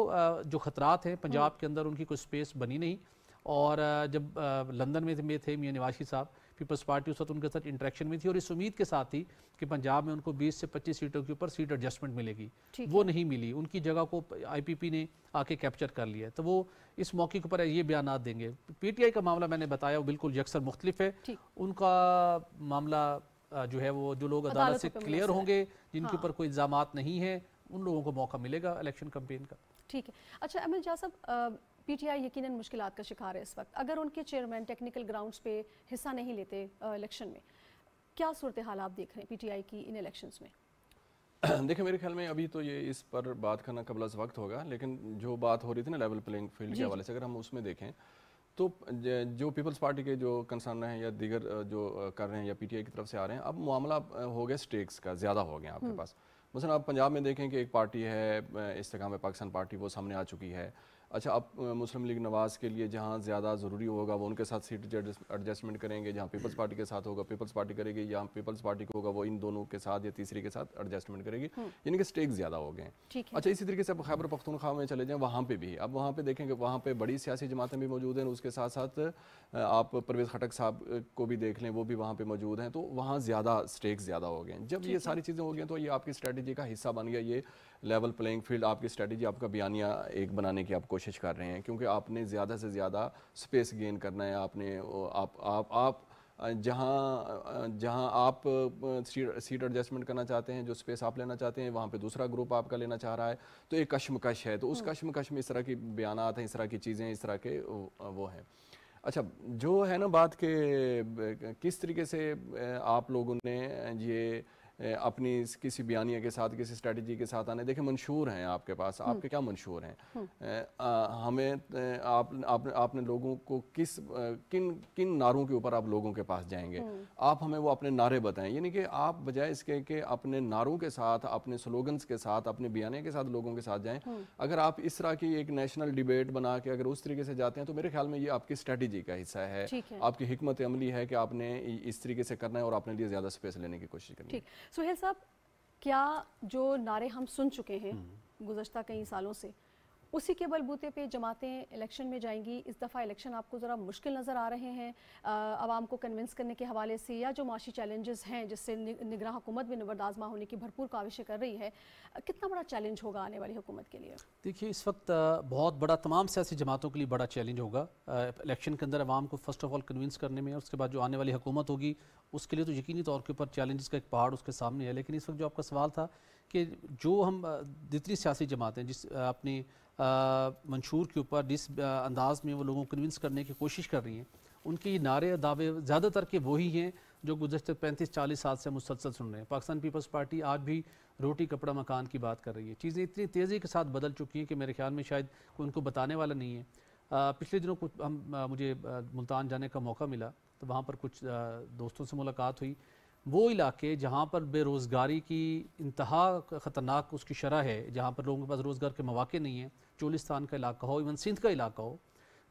जो खतरात हैं पंजाब के अंदर, उनकी कोई स्पेस बनी नहीं। और जब लंदन में थे मियां नवाशी साहब, पीपल्स पार्टी उस वक्त उनके साथ इंटरेक्शन में थी और इस उम्मीद के साथ थी कि पंजाब में उनको 20 से 25 सीटों के ऊपर सीट एडजस्टमेंट मिलेगी, वो नहीं मिली। उनकी जगह को आईपीपी ने आके कैप्चर कर लिया, तो वो इस मौके के ऊपर ये बयान देंगे। पीटीआई का मामला मैंने बताया वो बिल्कुल यकसर मुख्तलिफ है। उनका मामला जो है वो जो लोग अदालत से क्लियर होंगे, जिनके ऊपर कोई इल्ज़ामात नहीं है, उन लोगों को मौका मिलेगा इलेक्शन कैंपेन का। ठीक है। अच्छा अमिल जा साहब, पीटीआई यकीनन मुश्किलात का शिकार है इस वक्त। अगर उनके चेयरमैन टेक्निकल ग्राउंड्स पे हिस्सा नहीं लेते इलेक्शन में, क्या सूरत हाल आप देख रहे हैं पीटीआई की इन इलेक्शंस में? देखिए, मेरे ख्याल में अभी तो ये इस पर बात करना कबल अज़ वक्त होगा, लेकिन जो बात हो रही थी ना लेवल प्लेइंग फील्ड के हवाले से, अगर हम उसमें देखें तो जो पीपल्स पार्टी के जो कंसर्न हैं या दीगर जो कर रहे हैं या पीटीआई की तरफ से आ रहे हैं, अब मामला हो गया स्टेक्स का, ज़्यादा हो गया आपके पास। मसलन आप पंजाब में देखें कि एक पार्टी है इस्तेकाम पाकिस्तान पार्टी, वो सामने आ चुकी है। अच्छा, अब मुस्लिम लीग नवाज़ के लिए जहाँ ज़्यादा ज़रूरी होगा वो उनके साथ सीट एडजस्टमेंट करेंगे, जहाँ पीपल्स पार्टी के साथ होगा पीपल्स पार्टी करेगी, जहाँ पीपल्स पार्टी को होगा वो इन दोनों के साथ या तीसरी के साथ एडजस्टमेंट करेगी, यानी कि स्टेक ज़्यादा हो गए हैं। अच्छा, इसी तरीके से अब खैबर पख्तूनख्वा में चले जाएँ, वहाँ पर भी अब वहाँ पर देखेंगे, वहाँ पर बड़ी सियासी जमातें भी मौजूद हैं, उसके साथ साथ आप परवेज़ खटक साहब को भी देख लें, वो भी वहाँ पर मौजूद हैं, तो वहाँ ज़्यादा स्टेक ज़्यादा हो गए हैं। जब ये सारी चीज़ें हो गई तो ये आपकी स्ट्रैटेजी का हिस्सा बन गया। ये लेवल प्लेइंग फील्ड आपकी स्ट्रेटजी, आपका बयानिया एक बनाने की आप कोशिश कर रहे हैं, क्योंकि आपने ज़्यादा से ज़्यादा स्पेस गेन करना है। आपने आप जहां आप सीट एडजस्टमेंट करना चाहते हैं, जो स्पेस आप लेना चाहते हैं, वहाँ पे दूसरा ग्रुप आपका लेना चाह रहा है, तो एक कशमकश है। तो उस कशमकश में इस तरह की बयानात हैं, इस तरह की चीज़ें, इस तरह के वो हैं। अच्छा, जो है ना बात के किस तरीके से आप लोगों ने ये अपनी किसी बयानिया के साथ, किसी स्ट्रेटजी के साथ आने। देखिए मंशूर हैं आपके पास, आपके क्या मंशूर हैं? हमें आपने लोगों को किन किन नारों के ऊपर आप लोगों के पास जाएंगे? आप हमें वो अपने नारे बताएं। यानी कि आप बजाय इसके कि अपने नारों के साथ, अपने स्लोगन्स के साथ, अपने बयानिया के साथ लोगों के साथ जाएं, अगर आप इस तरह की एक नेशनल डिबेट बना के अगर उस तरीके से जाते हैं तो मेरे ख्याल में ये आपकी स्ट्रेटजी का हिस्सा है, आपकी हिकमत अमली है कि आपने इस तरीके से करना है और अपने लिए ज़्यादा स्पेस लेने की कोशिश करनी है। सुहेल साहब, क्या जो नारे हम सुन चुके हैं गुज़श्ता कई सालों से, उसी के बलबूते पे जमातें इलेक्शन में जाएंगी? इस दफ़ा इलेक्शन आपको ज़रा मुश्किल नज़र आ रहे हैं आवाम को कन्विंस करने के हवाले से, या जो माशी चैलेंजेस हैं जिससे निगरान हुकूमत भी नबरदाज़मा होने की भरपूर काविशें कर रही है, कितना बड़ा चैलेंज होगा आने वाली हुकूमत के लिए? देखिए इस वक्त बहुत बड़ा, तमाम सियासी जमातों के लिए बड़ा चैलेंज होगा इलेक्शन के अंदर आवाम को फ़र्स्ट ऑफ ऑल कन्विंस करने में, और उसके बाद जो आने वाली हुकूमत होगी उसके लिए तो यकीनी तौर के ऊपर चैलेंजेस का एक पहाड़ उसके सामने है। लेकिन इस वक्त जो आपका सवाल था कि जो हम जितनी सियासी जमातें जिस अपनी मंशूर के ऊपर जिस अंदाज में वो लोगों को कन्विंस करने की कोशिश कर रही हैं, उनके ये नारे दावे ज़्यादातर के वही हैं जो गुज़श्ते 35-40 साल से मुसलसल सुन रहे हैं। पाकिस्तान पीपल्स पार्टी आज भी रोटी कपड़ा मकान की बात कर रही है। चीज़ें इतनी तेज़ी के साथ बदल चुकी हैं कि मेरे ख्याल में शायद कोई उनको बताने वाला नहीं है। पिछले दिनों कुछ मुझे मुल्तान जाने का मौका मिला, तो वहाँ पर कुछ दोस्तों से मुलाकात हुई। वो इलाके जहाँ पर बेरोज़गारी की इंतहा ख़तरनाक उसकी शरह है, जहाँ पर लोगों के पास रोज़गार के मौके नहीं हैं, चोलिस्तान का इलाका हो, इवन सिंध का इलाका हो,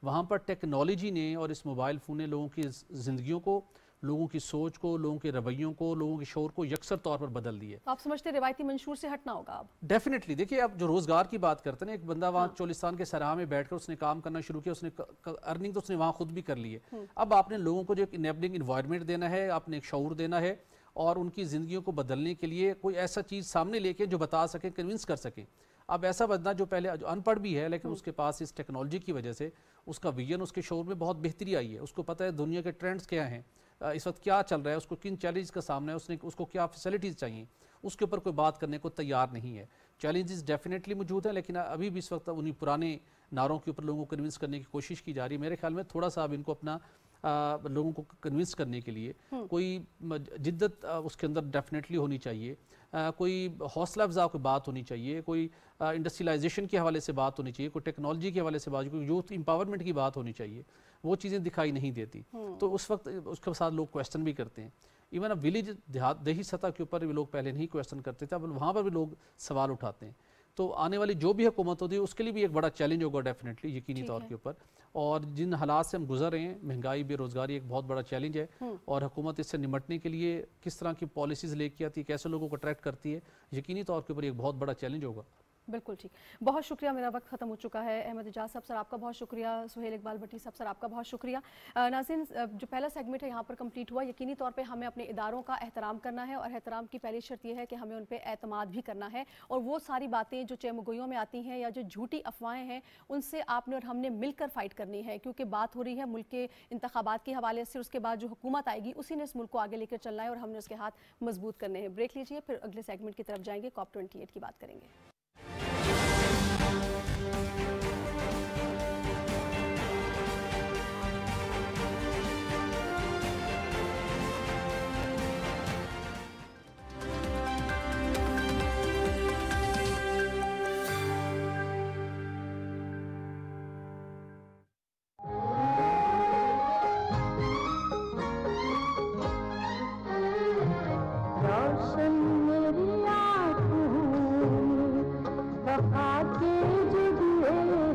वहाँ पर टेक्नोलॉजी ने और इस मोबाइल फ़ोन ने लोगों की ज़िंदगियों को, लोगों की सोच को, लोगों के रवैयों को, लोगों के शौर को यकसर तौर पर बदल दिए। तो आप समझते रिवायती मंशूर से हटना होगा अब? डेफिनेटली। देखिए अब जो रोज़गार की बात करते हैं ना, एक बंदा वहाँ चोलिस्तान के सराह में बैठकर उसने काम करना शुरू किया, उसने अर्निंग तो उसने वहाँ खुद भी कर ली है। अब आपने लोगों को जो एक इनेबलिंग इन्वायरमेंट देना है, आपने एक शऊर देना है और उनकी ज़िंदगियों को बदलने के लिए कोई ऐसा चीज़ सामने लेके जो बता सकें, कन्विंस कर सकें। अब ऐसा बंदा जो पहले अनपढ़ भी है लेकिन उसके पास इस टेक्नोलॉजी की वजह से उसका विजन, उसके शौर में बहुत बेहतरी आई है, उसको पता है दुनिया के ट्रेंड्स क्या हैं, इस वक्त क्या चल रहा है, उसको किन चैलेंज का सामना है, उसको क्या फैसिलिटीज़ चाहिए, उसके ऊपर कोई बात करने को तैयार नहीं है। चैलेंजेस डेफिनेटली मौजूद हैं, लेकिन अभी भी इस वक्त उन्हीं पुराने नारों के ऊपर लोगों को कन्विंस करने की कोशिश की जा रही है। मेरे ख्याल में थोड़ा सा अब इनको अपना लोगों को कन्विंस करने के लिए कोई जिद्दत उसके अंदर डेफिनेटली होनी चाहिए, कोई हौसला अफजा की बात होनी चाहिए, कोई इंडस्ट्रियलाइजेशन के हवाले से बात होनी चाहिए, कोई टेक्नोलॉजी के हवाले से बात, कोई यूथ एम्पावरमेंट की बात होनी चाहिए। वो चीज़ें दिखाई नहीं देती, तो उस वक्त उसके साथ लोग क्वेश्चन भी करते हैं। इवन अब विलेज देही सतह के ऊपर भी लोग पहले नहीं क्वेश्चन करते थे, अब वहाँ पर भी लोग सवाल उठाते हैं। तो आने वाली जो भी हुकूमत होती है उसके लिए भी एक बड़ा चैलेंज होगा डेफिनेटली, यकीनी तौर के ऊपर। और जिन हालात से हम गुजर रहे हैं, महंगाई, बेरोज़गारी एक बहुत बड़ा चैलेंज है, और हुकूमत इससे निपटने के लिए किस तरह की पॉलिसीज़ लेके आती है, कैसे लोगों को अट्रैक्ट करती है, यकीनी तौर के ऊपर एक बहुत बड़ा चैलेंज होगा। बिल्कुल ठीक, बहुत शुक्रिया। मेरा वक्त ख़त्म हो चुका है। अहमद इजाज़ साहब सर आपका बहुत शुक्रिया, सुहेल इकबाल भट्टी साहब सर आपका बहुत शुक्रिया। नाज़रीन, जो पहला सेगमेंट है यहाँ पर कंप्लीट हुआ। यकीनी तौर पे हमें अपने इदारों का एहतराम करना है, और एहतराम की पहली शर्त यह है कि हमें उन पर एतमाद भी करना है, और वो सारी बातें जो चेमगोइयों में आती हैं या जो झूठी अफवाहें हैं उनसे आपने और हमने मिलकर फ़ाइट करनी है, क्योंकि बात हो रही है मुल्क के इंतखाबात के हवाले से। उसके बाद जो हुकूमत आएगी उसी ने इस मुल्क को आगे लेकर चलना है, और हमने उसके हाथ मजबूत करने हैं। ब्रेक लीजिए, फिर अगले सेगमेंट की तरफ जाएंगे, COP28 की बात करेंगे। के जुड़े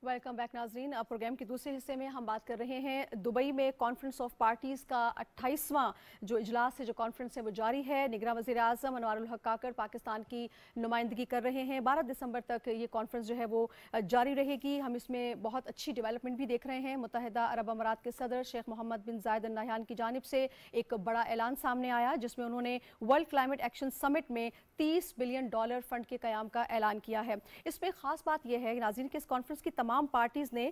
वेलकम बैक नाजरीन। प्रोग्राम के दूसरे हिस्से में हम बात कर रहे हैं दुबई में कॉन्फ्रेंस ऑफ पार्टीज़ का 28वां जो इजलास है, जो कॉन्फ्रेंस है वो जारी है। निगरां वज़ीर आज़म अनवारुल हक काकर पाकिस्तान की नुमाइंदगी कर रहे हैं। 12 दिसंबर तक ये कॉन्फ्रेंस जो है वो जारी रहेगी। हम इसमें बहुत अच्छी डेवलपमेंट भी देख रहे हैं। मुत्तहिदा अरब अमारात के सदर शेख मोहम्मद बिन जायद अल नहयान की जानिब से एक बड़ा ऐलान सामने आया, जिसमें उन्होंने वर्ल्ड क्लाइमेट एक्शन समिट में $30 बिलियन फंड के क़याम का ऐलान किया है। इसमें ख़ास बात यह है नाज़रीन कि इस कॉन्फ्रेंस की तमाम पार्टीज़ ने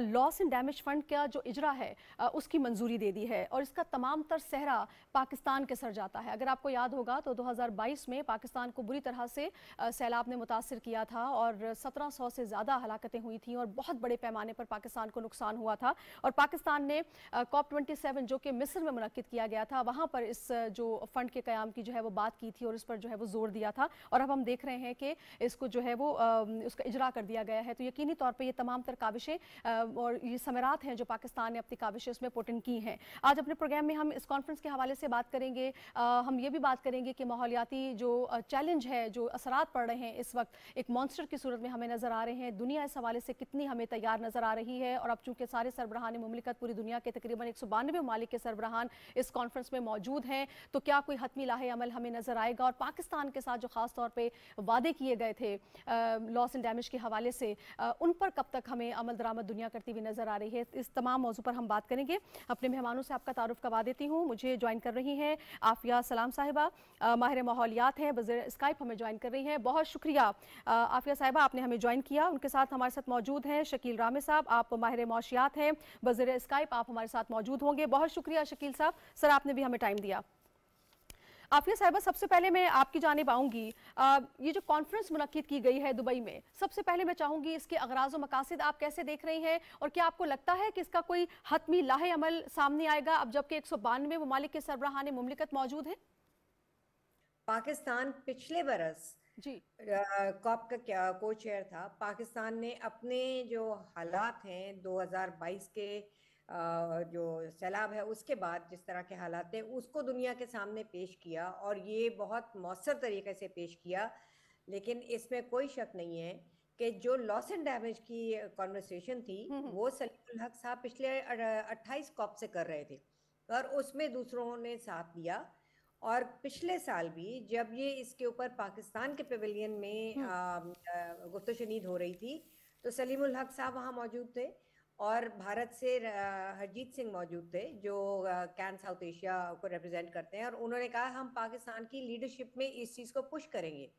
लॉस एंड डैमेज फंड का जो इजरा है उसकी मंजूरी दे दी है और इसका तमाम तर सहरा पाकिस्तान के सर जाता है। अगर आपको याद होगा तो 2022 में पाकिस्तान को बुरी तरह से सैलाब ने मुतासिर किया था और 1700 से ज़्यादा हलाकतें हुई थी और बहुत बड़े पैमाने पर पाकिस्तान को नुकसान हुआ था। और पाकिस्तान ने COP27 जो कि मिस्र में मुनक्किद किया गया था, वहाँ पर इस जो फंड के क़याम की जो है वो बात की थी और इस पर जो है वो जोर दिया था। और अब हम देख रहे हैं कि इसको जो है वो उसका इजरा कर दिया गया है। तो यकीनी तौर पे ये तमाम तर काविशें और ये समरात हैं जो पाकिस्तान ने अपनी काविशें इसमें पुट इन की हैं। आज अपने प्रोग्राम में हम इस कॉन्फ्रेंस के हवाले से बात करेंगे। हम ये भी बात करेंगे कि माहौलियाती जो चैलेंज है, जो असरात पड़ रहे हैं इस वक्त एक मॉन्स्टर की सूरत में हमें नज़र आ रहे हैं। दुनिया इस हवाले से कितनी हमें तैयार नज़र आ रही है। और अब चूँकि सारे सरबराहान मुमलिकत पूरी दुनिया के तकरीबन 192 ममालिक के सरबराहान इस कॉन्फ्रेंस में मौजूद हैं, तो क्या कोई हतमी लाहे अमल हमें नज़र आएगा। और पाकिस्तान के साथ जो ख़ास तौर पर वादे किए गए थे लॉस एंड डैमेज के हवाले से, उन पर कब तक हमें अमल दरामद दुनिया करती हुई नजर आ रही है। इस तमाम मौजू पर हम बात करेंगे। अपने मेहमानों से आपका तारुफ करवा देती हूँ। मुझे ज्वाइन कर रही हैं आफिया सलाम साहिबा, माहिर माहौलियात हैं, वज़ीर स्काइप हमें ज्वाइन कर रही हैं। बहुत शुक्रिया आफिया साहिबा, आपने हमें ज्वाइन किया। उनके साथ हमारे साथ मौजूद हैं शकील रामे साहब, आप माहिर मौशियात हैं, वज़ीर स्काइप आप हमारे साथ मौजूद होंगे। बहुत शुक्रिया शकील साहब, सर आपने भी हमें टाइम दिया। आफिया साहिबा, सबसे पहले मैं आपकी जानिब आऊँगी। ये जो कॉन्फ्रेंस मुनक्किद की गई है दुबई में, सबसे पहले मैं चाहूँगी इसके अगराज व मकासद आप कैसे देख रही हैं और क्या आपको लगता है कि इसका कोई हतमी लाहे अमल सामने आएगा अब जबकि 192 ममालिक के सरबराहान मुमलिकत मौजूद हैं? पाकिस्तान पिछले बरस जी कॉप का क्या को चेयर था। पाकिस्तान ने अपने जो हालात हैं 2022 के जो सैलाब है उसके बाद जिस तरह के हालात थे उसको दुनिया के सामने पेश किया और ये बहुत मौसर तरीके से पेश किया। लेकिन इसमें कोई शक नहीं है कि जो लॉस एंड डैमेज की कॉन्वर्सेशन थी वो सलीमुल हक साहब पिछले 28 कॉप से कर रहे थे और उसमें दूसरों ने साथ दिया। और पिछले साल भी जब ये इसके ऊपर पाकिस्तान के पेविलियन में गुफ्तशनीद हो रही थी तो सलीमुल हक साहब वहाँ मौजूद थे और भारत से हरजीत सिंह मौजूद थे जो कैन साउथ एशिया को रिप्रेजेंट करते हैं। और उन्होंने कहा हम पाकिस्तान की लीडरशिप में इस चीज़ को पुश करेंगे।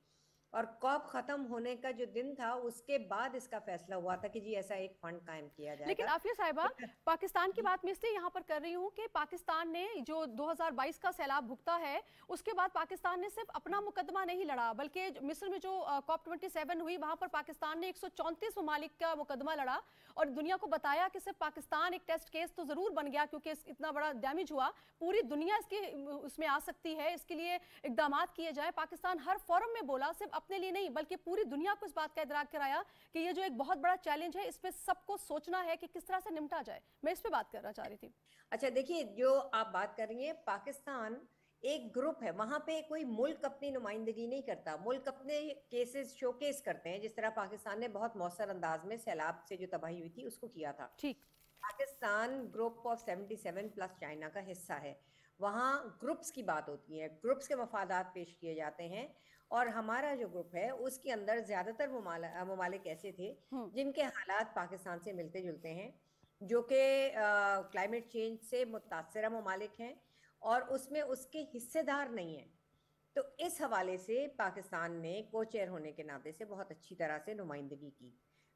और कॉप ख़त्म होने का जो दिन था उसके बाद इसका फैसला हुआ था कि जी ऐसा एक फंड कायम किया जाएगा। लेकिन आफिया साहिबा, पाकिस्तान की बात मैं इसलिए यहाँ पर कर रही हूँ कि पाकिस्तान ने जो 2022 का सैलाब भुगता है उसके बाद पाकिस्तान ने सिर्फ अपना मुकदमा नहीं लड़ा बल्कि मिस्र में जो COP27 हुई वहाँ पर पाकिस्तान ने 134 ममालिक का मुकदमा लड़ा और दुनिया को बताया कि सिर्फ पाकिस्तान एक टेस्ट केस तो ज़रूर बन गया क्योंकि इतना बड़ा डैमेज हुआ, पूरी दुनिया इसके उसमें आ सकती है, इसके लिए इकदाम किए जाए। पाकिस्तान हर फोरम में बोला, सिर्फ अपने लिए नहीं बल्कि पूरी दुनिया को इस बात का इदराक कराया कि ये जो एक बहुत बड़ा चैलेंज है इस पे सबको सोचना है कि किस तरह से निपटा जाए। मैं इस पे बात करना चाह रही थी। अच्छा देखिए, जो आप बात कर रही हैं, पाकिस्तान एक ग्रुप है, वहां पे कोई मुल्क अपनी नुमाइंदगी नहीं करता, मुल्क अपने केसेस शोकेस करते हैं। जिस तरह पाकिस्तान ने बहुत मौसर अंदाज में सैलाब से जो तबाही हुई थी उसको किया था। ठीक, Pakistan group of 77 plus China का हिस्सा है। वहाँ ग्रुप्स की बात होती है, ग्रुप्स के मफादात पेश किए जाते हैं और हमारा जो ग्रुप है उसके अंदर ज़्यादातर ममालिक ऐसे थे जिनके हालात पाकिस्तान से मिलते जुलते हैं, जो कि क्लाइमेट चेंज से मुतासरा ममालिक हैं और उसमें उसके हिस्सेदार नहीं हैं। तो इस हवाले से पाकिस्तान ने को चेयर होने के नाते से बहुत अच्छी तरह से नुमाइंदगी की।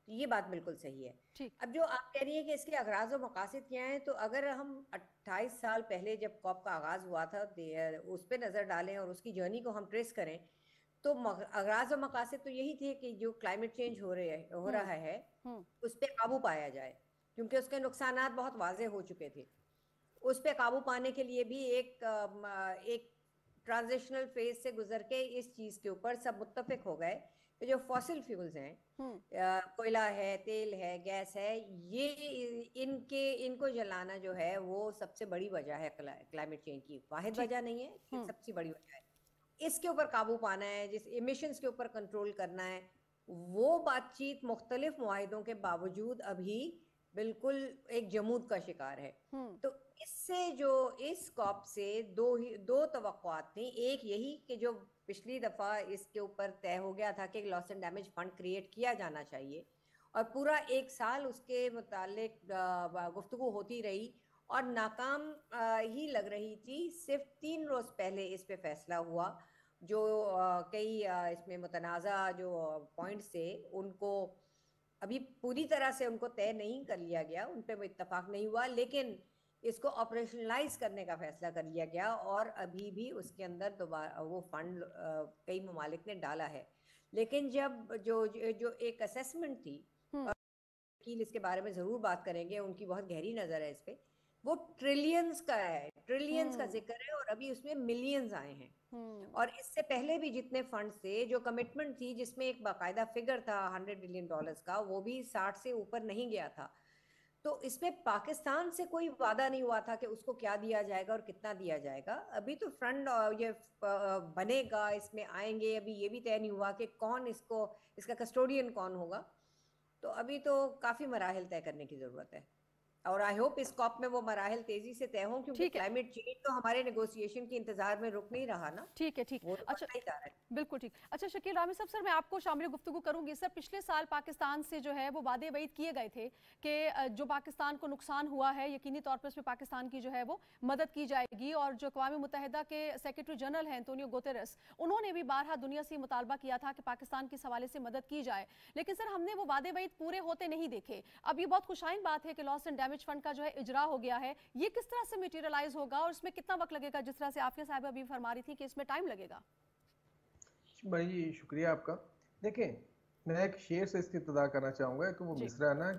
तो ये बात बिल्कुल सही है। अब जो आप कह रही है कि इसके अगराज और मकासद क्या हैं, तो अगर हम 28 साल पहले जब कॉप का आगाज़ हुआ था उस पर नज़र डालें और उसकी जर्नी को हम ट्रेस करें तो अगराज और मकासद तो यही थे कि जो क्लाइमेट चेंज हो रहा है उस पर काबू पाया जाए, क्योंकि उसके नुकसानात बहुत वाज़ेह हो चुके थे। उस पर काबू पाने के लिए भी एक ट्रांजिशनल फेज से गुजर के इस चीज़ के ऊपर सब मुत्तफिक हो गए कि जो फॉसिल फ्यूल्स हैं, कोयला है, तेल है, गैस है, ये इनको जलाना जो है वो सबसे बड़ी वजह है क्लाइमेट चेंज की। वाहिद वजह नहीं है, सबसे बड़ी वजह है। इसके ऊपर काबू पाना है, जिस इमिशंस के ऊपर कंट्रोल करना है, वो बातचीत मुख्तलिफ मुआहिदों के बावजूद अभी बिल्कुल एक जमूद का शिकार है। तो इससे जो इस कॉप से दो तवक्कुआत थी। एक यही कि जो पिछली दफ़ा इसके ऊपर तय हो गया था कि loss and damage fund create किया जाना चाहिए, और पूरा एक साल उसके मुतालिक गुफ्तगू होती रही और नाकाम ही लग रही थी। सिर्फ 3 रोज़ पहले इस पे फैसला हुआ। जो कई इसमें मुतनाज़ा जो पॉइंट्स थे उनको अभी पूरी तरह से उनको तय नहीं कर लिया गया, उन पे इत्तफाक नहीं हुआ, लेकिन इसको ऑपरेशनलाइज करने का फैसला कर लिया गया और अभी भी उसके अंदर दोबारा वो फंड कई ममालिक ने डाला है। लेकिन जब जो एक असेसमेंट थी, वकील इसके बारे में ज़रूर बात करेंगे, उनकी बहुत गहरी नज़र है इस पे, वो ट्रिलियंस का है, ट्रिलियंस का जिक्र है और अभी उसमें मिलियंस आए हैं। और इससे पहले भी जितने फंड्स थे, जो कमिटमेंट थी जिसमें एक बाकायदा फिगर था $100 बिलियन का, वो भी 60 से ऊपर नहीं गया था। तो इसमें पाकिस्तान से कोई वादा नहीं हुआ था कि उसको क्या दिया जाएगा और कितना दिया जाएगा। अभी तो फंड ये बनेगा, इसमें आएंगे, अभी ये भी तय नहीं हुआ कि कौन इसका कस्टोडियन कौन होगा। तो अभी तो काफ़ी मराहिल तय करने की ज़रूरत है और आई होप इस कॉप में वो मराहिल तेजी से तय हों, क्योंकि क्लाइमेट चेंज तो हमारे नेगोशिएशन के इंतजार में रुक नहीं रहा ना। ठीक है, ठीक। वो तो अच्छा, ही जा रहा है। बिल्कुल ठीक। अच्छा शकील रामी साहब, सर मैं आपको शामिल गुफ्तगू करूंगी। सर पिछले साल पाकिस्तान से जो है वो वादे वईद किए गए थे कि जो पाकिस्तान को नुकसान हुआ है यकीनी तौर पर उसमें पाकिस्तान की जो है वो मदद की जाएगी, और जो अक़वाम मुत्तहिदा के सेक्रेटरी जनरल हैं एंटोनियो गुतेरेस, उन्होंने भी बारहा दुनिया से मुतालबा किया था कि पाकिस्तान के हवाले से मदद की जाए। लेकिन सर हमने वो वादे वईद पूरे होते नहीं देखे। अब ये बहुत खुशाइन बात है कि लॉस एंड डैमेज फंड का जो है इजरा हो गया है, ये किस तरह से मटीरियलाइज होगा और इसमें कितना वक्त लगेगा? जिस तरह से आफिया साहब अभी फरमा रही थी कि इसमें टाइम लगेगा। भाई शुक्रिया आपका। देखें, मैं एक शेर से इसकी इब्तिदा करना चाहूँगा कि वो मिसरा ना,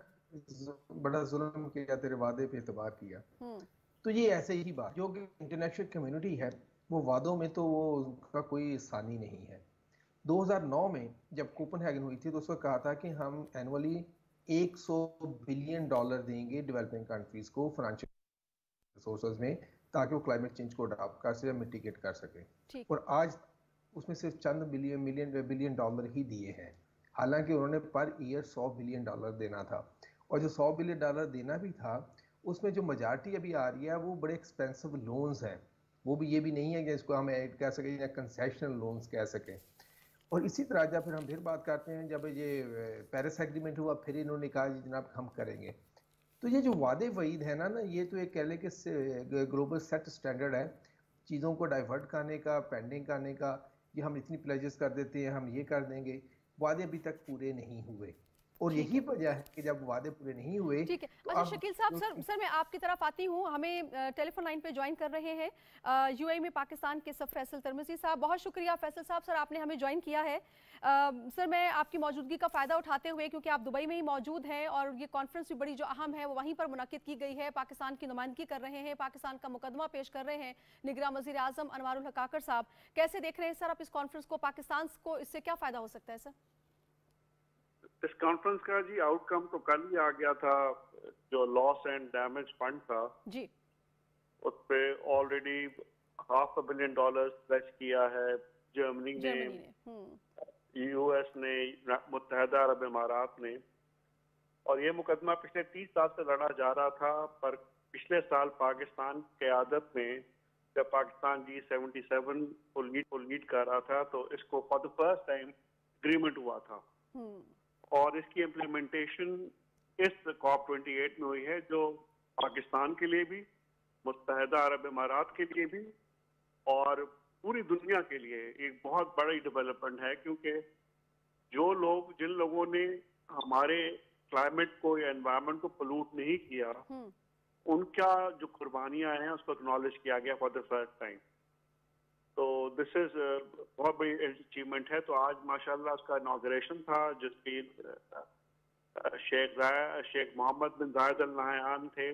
बड़ा जुल्म किया तेरे वादे पे इतबार किया। तो ये ऐसे ही बात जो कि इंटरनेशनल कम्युनिटी है, वो वादों में तो वो उनका कोई सानी नहीं है। 2009 में जब कोपनहेगन हुई थी तो उसको कहा था कि हम एनुअली $100 बिलियन देंगे डेवलपिंग कंट्रीज को फाइनेंशियल रिसोर्सेज में, ताकि वो क्लाइमेट चेंज को अडॉप्ट कर सके, मिटिगेट कर सके। और आज उसमें सिर्फ चंद बिलियन डॉलर ही दिए हैं, हालांकि उन्होंने पर ईयर $100 बिलियन देना था। और जो $100 बिलियन देना भी था, उसमें जो मेजॉरिटी अभी आ रही है वो बड़े एक्सपेंसिव लोन्स हैं। वो भी ये भी नहीं है कि इसको हम कह सकें या कंसेशनल लोन्स कह सकें। और इसी तरह जब फिर हम बात करते हैं, जब ये पेरिस एग्रीमेंट हुआ, फिर इन्होंने कहा जी जनाब हम करेंगे। तो ये जो वादे वईद है ना, ये तो एक कह लें कि ग्लोबल सेट स्टैंडर्ड है चीज़ों को डाइवर्ट करने का, पेंडिंग करने का। ये हम इतनी प्लेजेस कर देते हैं, हम ये कर देंगे, वादे अभी तक पूरे नहीं हुए। और यही वजह है कि जब वादे पूरे नहीं हुए। ठीक है। तो अच्छा शकील साहब, सर मैं आपकी तरफ आती हूँ। हमें टेलीफोन लाइन पे ज्वाइन कर रहे हैं यूएई में पाकिस्तान के सब फैसल तरमसी साहब। बहुत शुक्रिया फैसल साहब, सर आपने हमें ज्वाइन किया है। सर मैं आपकी मौजूदगी का फ़ायदा उठाते हुए, क्योंकि आप दुबई में ही मौजूद हैं और ये कॉन्फ्रेंस भी बड़ी जो अहम है वो वहीं पर मुनक्किद की गई है, पाकिस्तान की नुमाइंदगी कर रहे हैं, पाकिस्तान का मुकदमा पेश कर रहे हैं निगरान वज़ीर आज़म अनवारुल हक काकर साहब। कैसे देख रहे हैं सर आप इस कॉन्फ्रेंस को? पाकिस्तान को इससे क्या फ़ायदा हो सकता है सर? इस कॉन्फ्रेंस का जी आउटकम तो कल ही आ गया था। जो लॉस एंड डैमेज फंड था जी, उस पे ऑलरेडी $500 बिलियन प्लेज किया है जर्मनी ने, यूएस ने, मुत्तहिदा अरब इमारात ने। और ये मुकदमा पिछले 30 साल से लड़ा जा रहा था, पर पिछले साल पाकिस्तान की क़यादत में जब पाकिस्तान G77 को लीड कर रहा था, तो इसको for the first time agreement हुआ था। और इसकी इम्प्लीमेंटेशन इस COP28 में हुई है, जो पाकिस्तान के लिए भी, मुत्तहिदा अरब इमारात के लिए भी और पूरी दुनिया के लिए एक बहुत बड़ी डेवलपमेंट है। क्योंकि जिन लोगों ने हमारे क्लाइमेट को या एनवायरनमेंट को पोल्यूट नहीं किया, उनका जो कुर्बानियां हैं उसको एक्नॉलेज किया गया फॉर द फर्स्ट टाइम। तो दिस इज बहुत बड़ी अचीवमेंट है। तो आज माशाल्लाह उसका इनॉग्रेशन था, जिसकी शेख मोहम्मद बिन जायद अल नहयान थे,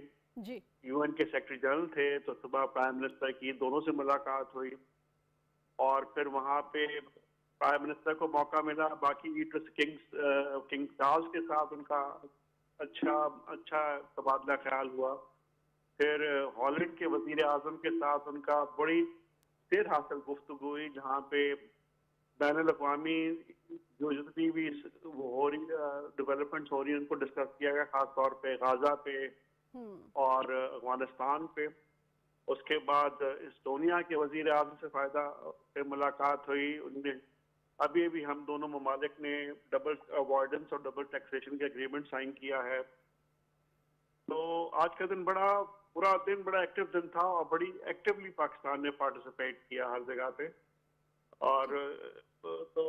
यूएन के सेक्रेटरी जनरल थे। तो सुबह प्राइम मिनिस्टर की दोनों से मुलाकात हुई और फिर वहाँ पे प्राइम मिनिस्टर को मौका मिला बाकी किंग चार्ल्स के साथ उनका अच्छा तबादला ख्याल हुआ। फिर हॉलैंड के वजीर आजम के साथ उनका बड़ी फिर हासिल गुफ्तगू हुई, जहाँ पे बैनुल-अक़वामी जो जितनी भी वो हो रही डेवलपमेंट्स हो रही हैं उनको डिस्कस किया गया, खास तौर पे गाजा पे और अफगानिस्तान पे। उसके बाद एस्टोनिया के वजीर आज़म से फ़ायदा पे मुलाकात हुई। उनने अभी हम दोनों ममालिक ने डबल अवॉइडेंस और डबल टैक्सेशन के एग्रीमेंट साइन किया है। तो आज का दिन पूरा दिन बड़ा एक्टिव दिन था और बड़ी एक्टिवली पाकिस्तान ने पार्टिसिपेट किया हर जगह पे। और तो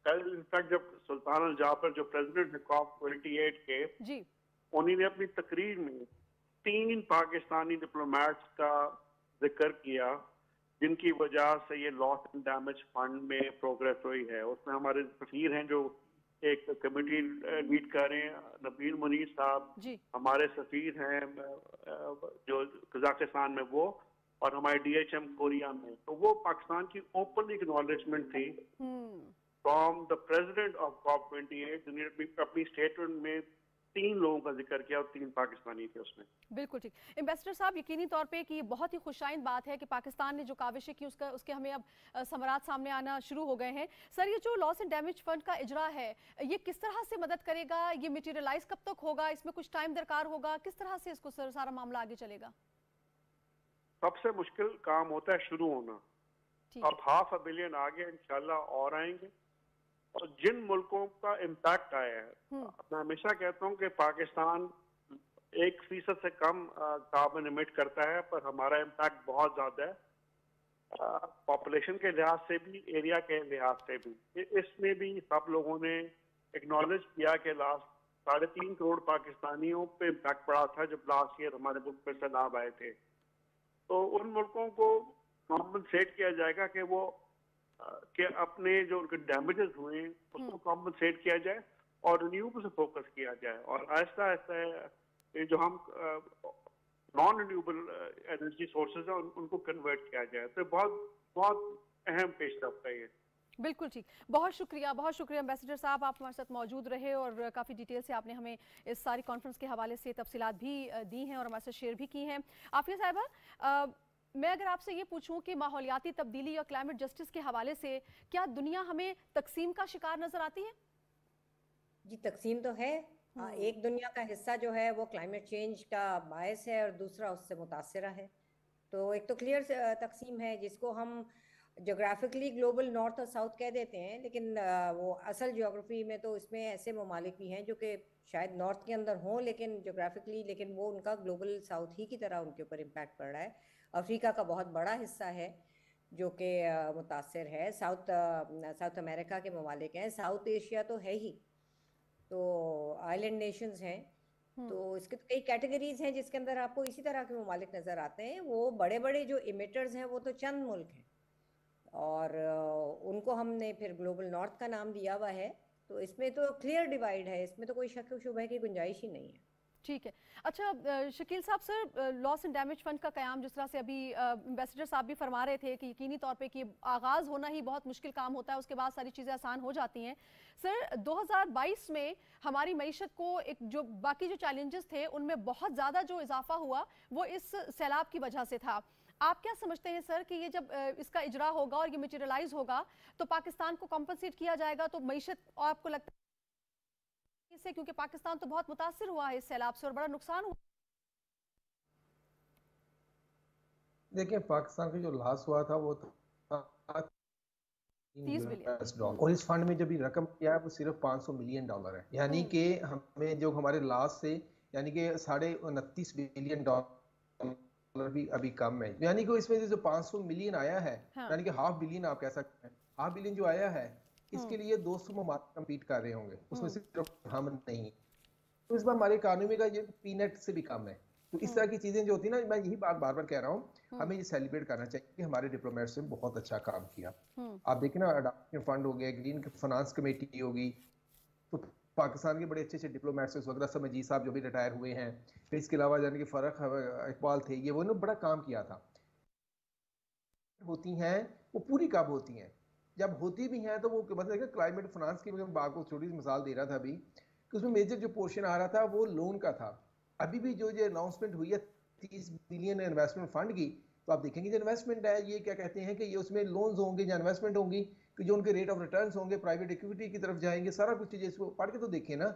कल इनफैक्ट जब सुल्तान अल जाफर जो प्रेसिडेंट है COP28 के, उन्होंने अपनी तकरीर में 3 पाकिस्तानी डिप्लोमेट्स का जिक्र किया जिनकी वजह से ये लॉस एंड डैमेज फंड में प्रोग्रेस हुई है। उसमें हमारे सफीर हैं जो एक कमेटी लीड कर रहे हैं, नबील मुनीर साहब, हमारे सफीर हैं जो कजाकिस्तान में वो, और हमारे DHM कोरिया में। तो वो पाकिस्तान की ओपन एक्नॉलेजमेंट थी from the president of COP28, जिन्होंने अपनी स्टेटमेंट में 3 लोगों का जिक्र किया और 3 पाकिस्तानी थे उसमें। बिल्कुल ठीक। एम्बेसडर साहब, यकीनी तौर पे कि बहुत ही खुशाइन बात है कि पाकिस्तान ने जो काविशें की उसके हमें अब समरात सामने आना शुरू हो गए हैं। सर, ये जो लॉस एंड डैमेज फंड का इजरा है, ये किस तरह से मदद करेगा? ये मटेरियलाइज कब तक होगा? इसमें कुछ टाइम दरकार होगा? किस तरह से इसको सारा मामला आगे चलेगा? सबसे मुश्किल काम होता है शुरू होना। अब $500 बिलियन आ गया, इंशाल्लाह और आएंगे। और जिन मुल्कों का इम्पैक्ट आया है, मैं हमेशा कहता हूँ कि पाकिस्तान 1% से कम कार्बन इमिट करता है, पर हमारा इम्पैक्ट बहुत ज्यादा है, पॉपुलेशन के लिहाज से भी, एरिया के लिहाज से भी। इसमें भी सब लोगों ने एक्नॉलेज किया कि लास्ट 3.5 करोड़ पाकिस्तानियों पे इम्पैक्ट पड़ा था जब लास्ट ईयर हमारे मुल्क पे सैलाब आए थे। तो उन मुल्कों को कॉम्पनसेट किया जाएगा कि वो कि अपने जो उनके डैमेजेस हुए उसको कॉम्पनसेट किया जाए और रिन्यूएबल से फोकस किया जाए, और आहिस्ता आहिस्ता जो हम नॉन रिन्यूएबल एनर्जी सोर्सेज हैं उनको कन्वर्ट किया जाए। तो बहुत अहम पेशरफ्त है ये। बिल्कुल ठीक। बहुत शुक्रिया एम्बेसडर साहब, आप हमारे साथ मौजूद रहे और काफ़ी डिटेल से आपने हमें इस सारी कॉन्फ्रेंस के हवाले से तफसीलात भी दी हैं और हमारे साथ शेयर भी की हैं। आफिया साहिबा, मैं अगर आपसे ये पूछूं कि माहौलियाती तब्दीली या क्लाइमेट जस्टिस के हवाले से क्या दुनिया हमें तकसीम का शिकार नजर आती है? जी, तकसीम तो है। एक दुनिया का हिस्सा जो है वो क्लाइमेट चेंज का बायस है और दूसरा उससे मुतासिरा है। तो एक तो क्लियर तकसीम है जिसको हम जोग्राफिकली ग्लोबल नॉर्थ और साउथ कह देते हैं, लेकिन वो असल ज्योग्राफी में तो इसमें ऐसे ममालिक भी हैं जो कि शायद नॉर्थ के अंदर हों लेकिन जोग्राफिकली, लेकिन वो उनका ग्लोबल साउथ ही की तरह उनके ऊपर इम्पैक्ट पड़ रहा है। अफ्रीका का बहुत बड़ा हिस्सा है जो कि मुतासिर है, साउथ अमेरिका के ममालिक हैं, साउथ एशिया तो है ही, तो आइलैंड नेशंस हैं। तो इसके तो कई कैटेगरीज हैं जिसके अंदर आपको इसी तरह के ममालिक नज़र आते हैं। वो बड़े बड़े जो इमिटर्स हैं वो तो चंद मुल्क हैं और उनको हमने फिर ग्लोबल नॉर्थ का नाम दिया हुआ है। तो इसमें तो क्लियर डिवाइड है, इसमें तो कोई शक शुबह की गुंजाइश ही नहीं है। ठीक है। अच्छा शकील साहब, sir loss and damage fund का क़याम जिस तरह से अभी एम्बेसडर साहब भी फरमा रहे थे कि यकीनी तौर पे कि आगाज़ होना ही बहुत मुश्किल काम होता है, उसके बाद सारी चीज़ें आसान हो जाती हैं। सर 2022 में हमारी मईशत को एक जो बाकी जो चैलेंजेस थे उनमें बहुत ज़्यादा जो इजाफा हुआ वो इस सैलाब की वजह से था। आप क्या समझते हैं सर कि ये जब इसका इजरा होगा और ये मटेरियलाइज होगा तो पाकिस्तान को कॉम्पनसेट किया जाएगा, तो मईशत आपको लगता है इससे, क्योंकि पाकिस्तान तो बहुत मुतासिर हुआ है इस सैलाब से और बड़ा नुकसान हुआ? देखिए, पाकिस्तान का जो लॉस हुआ था वो था 30 बिलियन और इस फंड में जो भी रकम किया है वो सिर्फ $500 मिलियन है। यानी कि हमें जो हमारे लॉस से यानी कि $29.5 बिलियन भी अभी कम है। यानी कि इसमें जो 500 मिलियन आया है, यानी कि $500 बिलियन आप कह सकते हैं, $500 बिलियन जो आया है इसके लिए 200 ममालिक कम्पीट कर रहे होंगे, उसमें सिर्फ हम नहीं। तो इस बार हमारी इकोनॉमी का ये पीनट से भी कम है। तो इस तरह की चीजें जो होती है ना, मैं यही बात बार बार कह रहा हूँ, हमें ये सेलिब्रेट करना चाहिए कि हमारे डिप्लोमेट्स ने बहुत अच्छा काम किया। आप देखिए ना, अडॉप्शन फंड हो गया, ग्रीन फाइनेंस कमेटी होगी, तो पाकिस्तान के बड़े अच्छे अच्छे डिप्लोमेट्स इस वक्त मजीद साहब जो भी रिटायर हुए हैं, फिर इसके अलावा जाने कि फरक इकबाल थे, ये वो ने बड़ा काम किया था। होती हैं वो पूरी कब होती हैं, जब होती भी हैं तो वो मतलब क्लाइमेट फाइनेंस की मैं बात को छोटी सी मिसाल दे रहा था अभी कि उसमें मेजर जो पोर्शन आ रहा था वो लोन का था। अभी भी जो अनाउंसमेंट हुई है 30 बिलियन इन्वेस्टमेंट फंड की, तो आप देखेंगे जो इन्वेस्टमेंट है ये क्या कहते हैं कि ये उसमें लोन्स होंगे या इन्वेस्टमेंट होंगी कि जो उनके रेट ऑफ रिटर्न्स होंगे प्राइवेट इक्विटी की तरफ जाएंगे, सारा कुछ चीजें इसको पढ़ के तो देखें ना।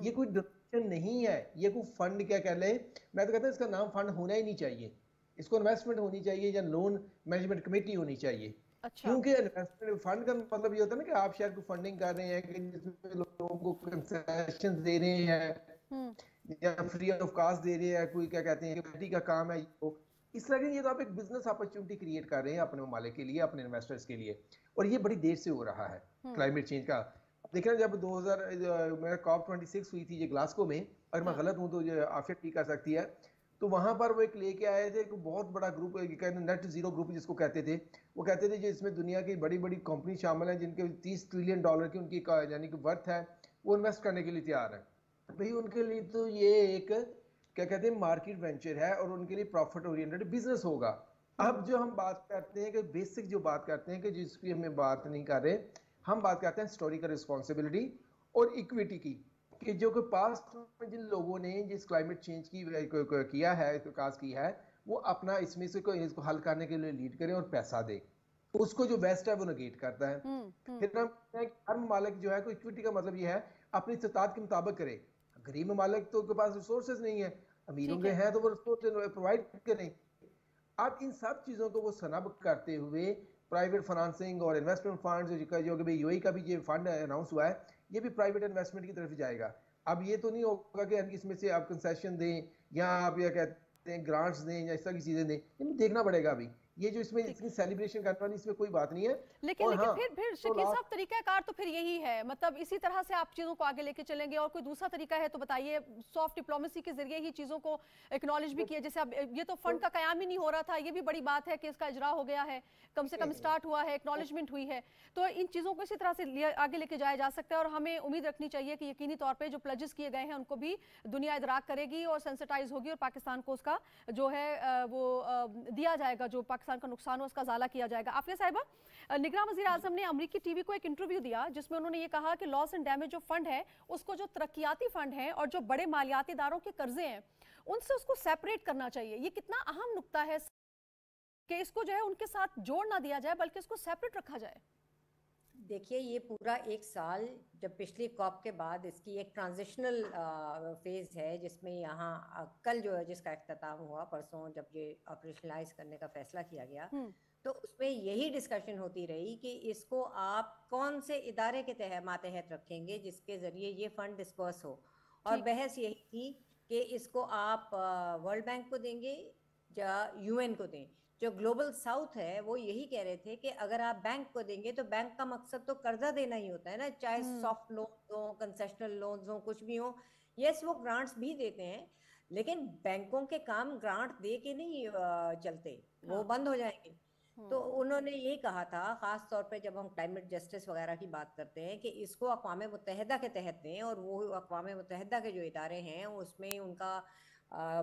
ये कोई डोनेशन नहीं है, ये कोई फंड क्या कह ले, मैं तो कहता हूँ इसका नाम फंड होना ही नहीं चाहिए, इसको इन्वेस्टमेंट होनी चाहिए या लोन मैनेजमेंट कमेटी होनी चाहिए। अच्छा। क्योंकि इन्वेस्टमेंट फंड का मतलब ये होता है ना कि आप शायद कोई फंडिंग कर रहे हैं कि जिसमें लोगों को कंसेशन दे रहे हैं या फ्री ऑफ कॉस्ट दे रहे हैं, कोई क्या कहते हैं कमेटी का काम है इस तरह के। ये तो आप एक बिजनेस अपॉर्चुनिटी क्रिएट कर रहे हैं अपने ममालिक के लिए, अपने इन्वेस्टर्स के लिए, और ये बड़ी देर से हो रहा है क्लाइमेट चेंज का। देख रहे हैं जब 2000 में COP26 हुई थी ये ग्लासगो में, अगर मैं गलत हूँ तो ये आफिया ठीक कर सकती है, तो वहां पर वो एक लेके आए थे, एक बहुत बड़ा ग्रुप, नेट जीरो ग्रुप जिसको कहते थे, वो कहते थे जिसमें दुनिया की बड़ी बड़ी कंपनी शामिल है जिनके $30 ट्रिलियन की उनकी यानी कि वर्थ है, वो इन्वेस्ट करने के लिए तैयार है। भाई उनके लिए तो ये एक क्या कहते हैं मार्केट वेंचर है और उनके लिए प्रॉफिट ओरिएंटेड बिजनेस होगा। अब जो हम बात करते हैं कि बेसिक जो बात करते हैं कि जिसकी हमें बात नहीं कर रहे, हम बात करते हैं हिस्टोरिकल रिस्पॉन्सिबिलिटी और इक्विटी की, कि जो कि पास्ट में जिन लोगों ने जिस क्लाइमेट चेंज की किया है, विकास की है, वो अपना इसमें से कोई इसको हल करने के लिए लीड करें और पैसा दे, उसको जो वेस्ट है वो नेगेट करता है। फिर हम हर ममालिक जो है कोई इक्विटी का मतलब ये है अपनी इस्तात के मुताबिक करे। गरीब ममालिक तो के पास रिसोर्सेज नहीं है, अमीरों के हैं तो वो रिसोर्स प्रोवाइड करें। अब इन सब चीजों को वो सनब करते हुए प्राइवेट फाइनेंसिंग और इन्वेस्टमेंट फंड्स जो कि यूएई का भी ये फंड अनाउंस हुआ है, ये भी प्राइवेट इन्वेस्टमेंट की तरफ जाएगा। अब ये तो नहीं होगा कि इसमें से आप कंसेशन दें या आप या कहते हैं ग्रांट्स दें या इस तरह की चीजें दें, ये देखना पड़ेगा। अभी ये जो इसमें इतनी सेलिब्रेशन करने वाली इसमें कोई बात नहीं है। लेकिन फिर शकील साहब तरीकाकार तो फिर यही है, मतलब इसी तरह से आप चीजों को आगे लेके चलेंगे और कोई दूसरा तरीका है तो बताइए। सॉफ्ट डिप्लोमेसी के जरिए ही चीजों को एक्नॉलेज भी किया, जैसे अब ये तो फंड का कयाम ही नहीं हो रहा था, ये भी बड़ी बात है कि इसका इजरा हो गया है, कम से कम स्टार्ट हुआ है, एक्नॉलेजमेंट हुई है, तो इन चीजों को इसी तरह से आगे लेके जाया जा सकता है। और हमें उम्मीद रखनी चाहिए कि यकीनी तौर पर जो प्लेजेस किए गए हैं उनको भी दुनिया इदराक करेगी और सेंसिटाइज होगी और पाकिस्तान को उसका जो है वो दिया जाएगा, जो पाकिस्तान का नुकसान हो उसका ज़ाला किया जाएगा। आफिया साहिबा, निगरान वज़ीर आज़म ने अमरीकी टीवी को एक इंटरव्यू दिया जिसमें उन्होंने ये कहा कि लॉस एंड डैमेज जो फंड है उसको जो तरक्याती फंड है और जो बड़े मालियाती इदारों के कर्जे हैं उनसे उसको सेपरेट करना चाहिए। ये कितना अहम नुक्ता है कि इसको जो है उनके साथ जोड़ ना दिया जाए बल्कि इसको सेपरेट रखा जाए। देखिए, ये पूरा एक साल जब पिछली कॉप के बाद इसकी एक ट्रांजिशनल फेज़ है जिसमें यहाँ कल जो है जिसका इख्तिताम हुआ, परसों जब ये ऑपरेशनलाइज करने का फैसला किया गया, तो उसमें यही डिस्कशन होती रही कि इसको आप कौन से इदारे के मातहत रखेंगे जिसके ज़रिए ये फ़ंड डिस्पर्स हो। और बहस यही थी कि इसको आप वर्ल्ड बैंक को देंगे या यूएन को दें। जो ग्लोबल साउथ है वो यही कह रहे थे कि अगर आप बैंक को देंगे तो बैंक का मकसद तो कर्जा देना ही होता है ना, चाहे सॉफ्ट लोन हो, कंसेशनल लोन्स हो, कुछ भी हो। यस, वो ग्रांट्स भी देते हैं, लेकिन बैंकों के काम ग्रांट दे के नहीं चलते, वो बंद हो जाएंगे। तो उन्होंने ये कहा था, ख़ास तौर पे जब हम क्लाइमेट जस्टिस वगैरह की बात करते हैं, कि इसको अक़वाम मुत्तहिदा के तहत दें। और वो अक़वाम मुत्तहिदा के जो इदारे हैं उसमें उनका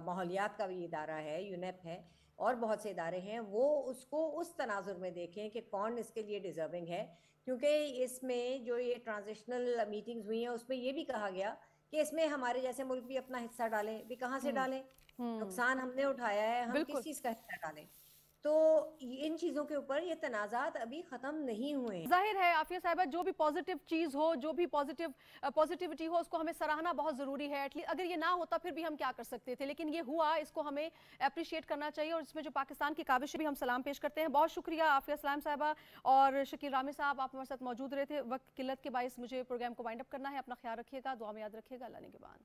माहौलियात का भी इदारा है, यूनेप है, और बहुत से इदारे हैं, वो उसको उस तनाजुर में देखें कि कौन इसके लिए डिजर्विंग है। क्योंकि इसमें जो ये ट्रांजिशनल मीटिंग्स हुई हैं उसमें ये भी कहा गया कि इसमें हमारे जैसे मुल्क भी अपना हिस्सा डालें। भी कहाँ से डालें? नुकसान हमने उठाया है, हम किस चीज़ का हिस्सा डालें? तो इन चीज़ों के ऊपर ये तनाज़ात अभी ख़त्म नहीं हुए हैं। जाहिर है आफिया साहिबा, जो भी पॉजिटिव चीज़ हो, जो भी पॉजिटिविटी हो, उसको हमें सराहना बहुत ज़रूरी है। एटलीस्ट अगर ये ना होता फिर भी हम क्या कर सकते थे, लेकिन ये हुआ, इसको हमें अप्रिशिएट करना चाहिए। और इसमें जो पाकिस्तान की काविश भी हम सलाम पेश करते हैं। बहुत शुक्रिया आफिया सलाम साहिबा और शकील रामी साहब, आप हमारे साथ मौजूद रहे थे। वक्त किल्लत के बायस मुझे प्रोग्राम को वाइंड अप करना है। अपना ख्याल रखिएगा, दुआ में याद रखिएगा। अल्लाह ने के बाद।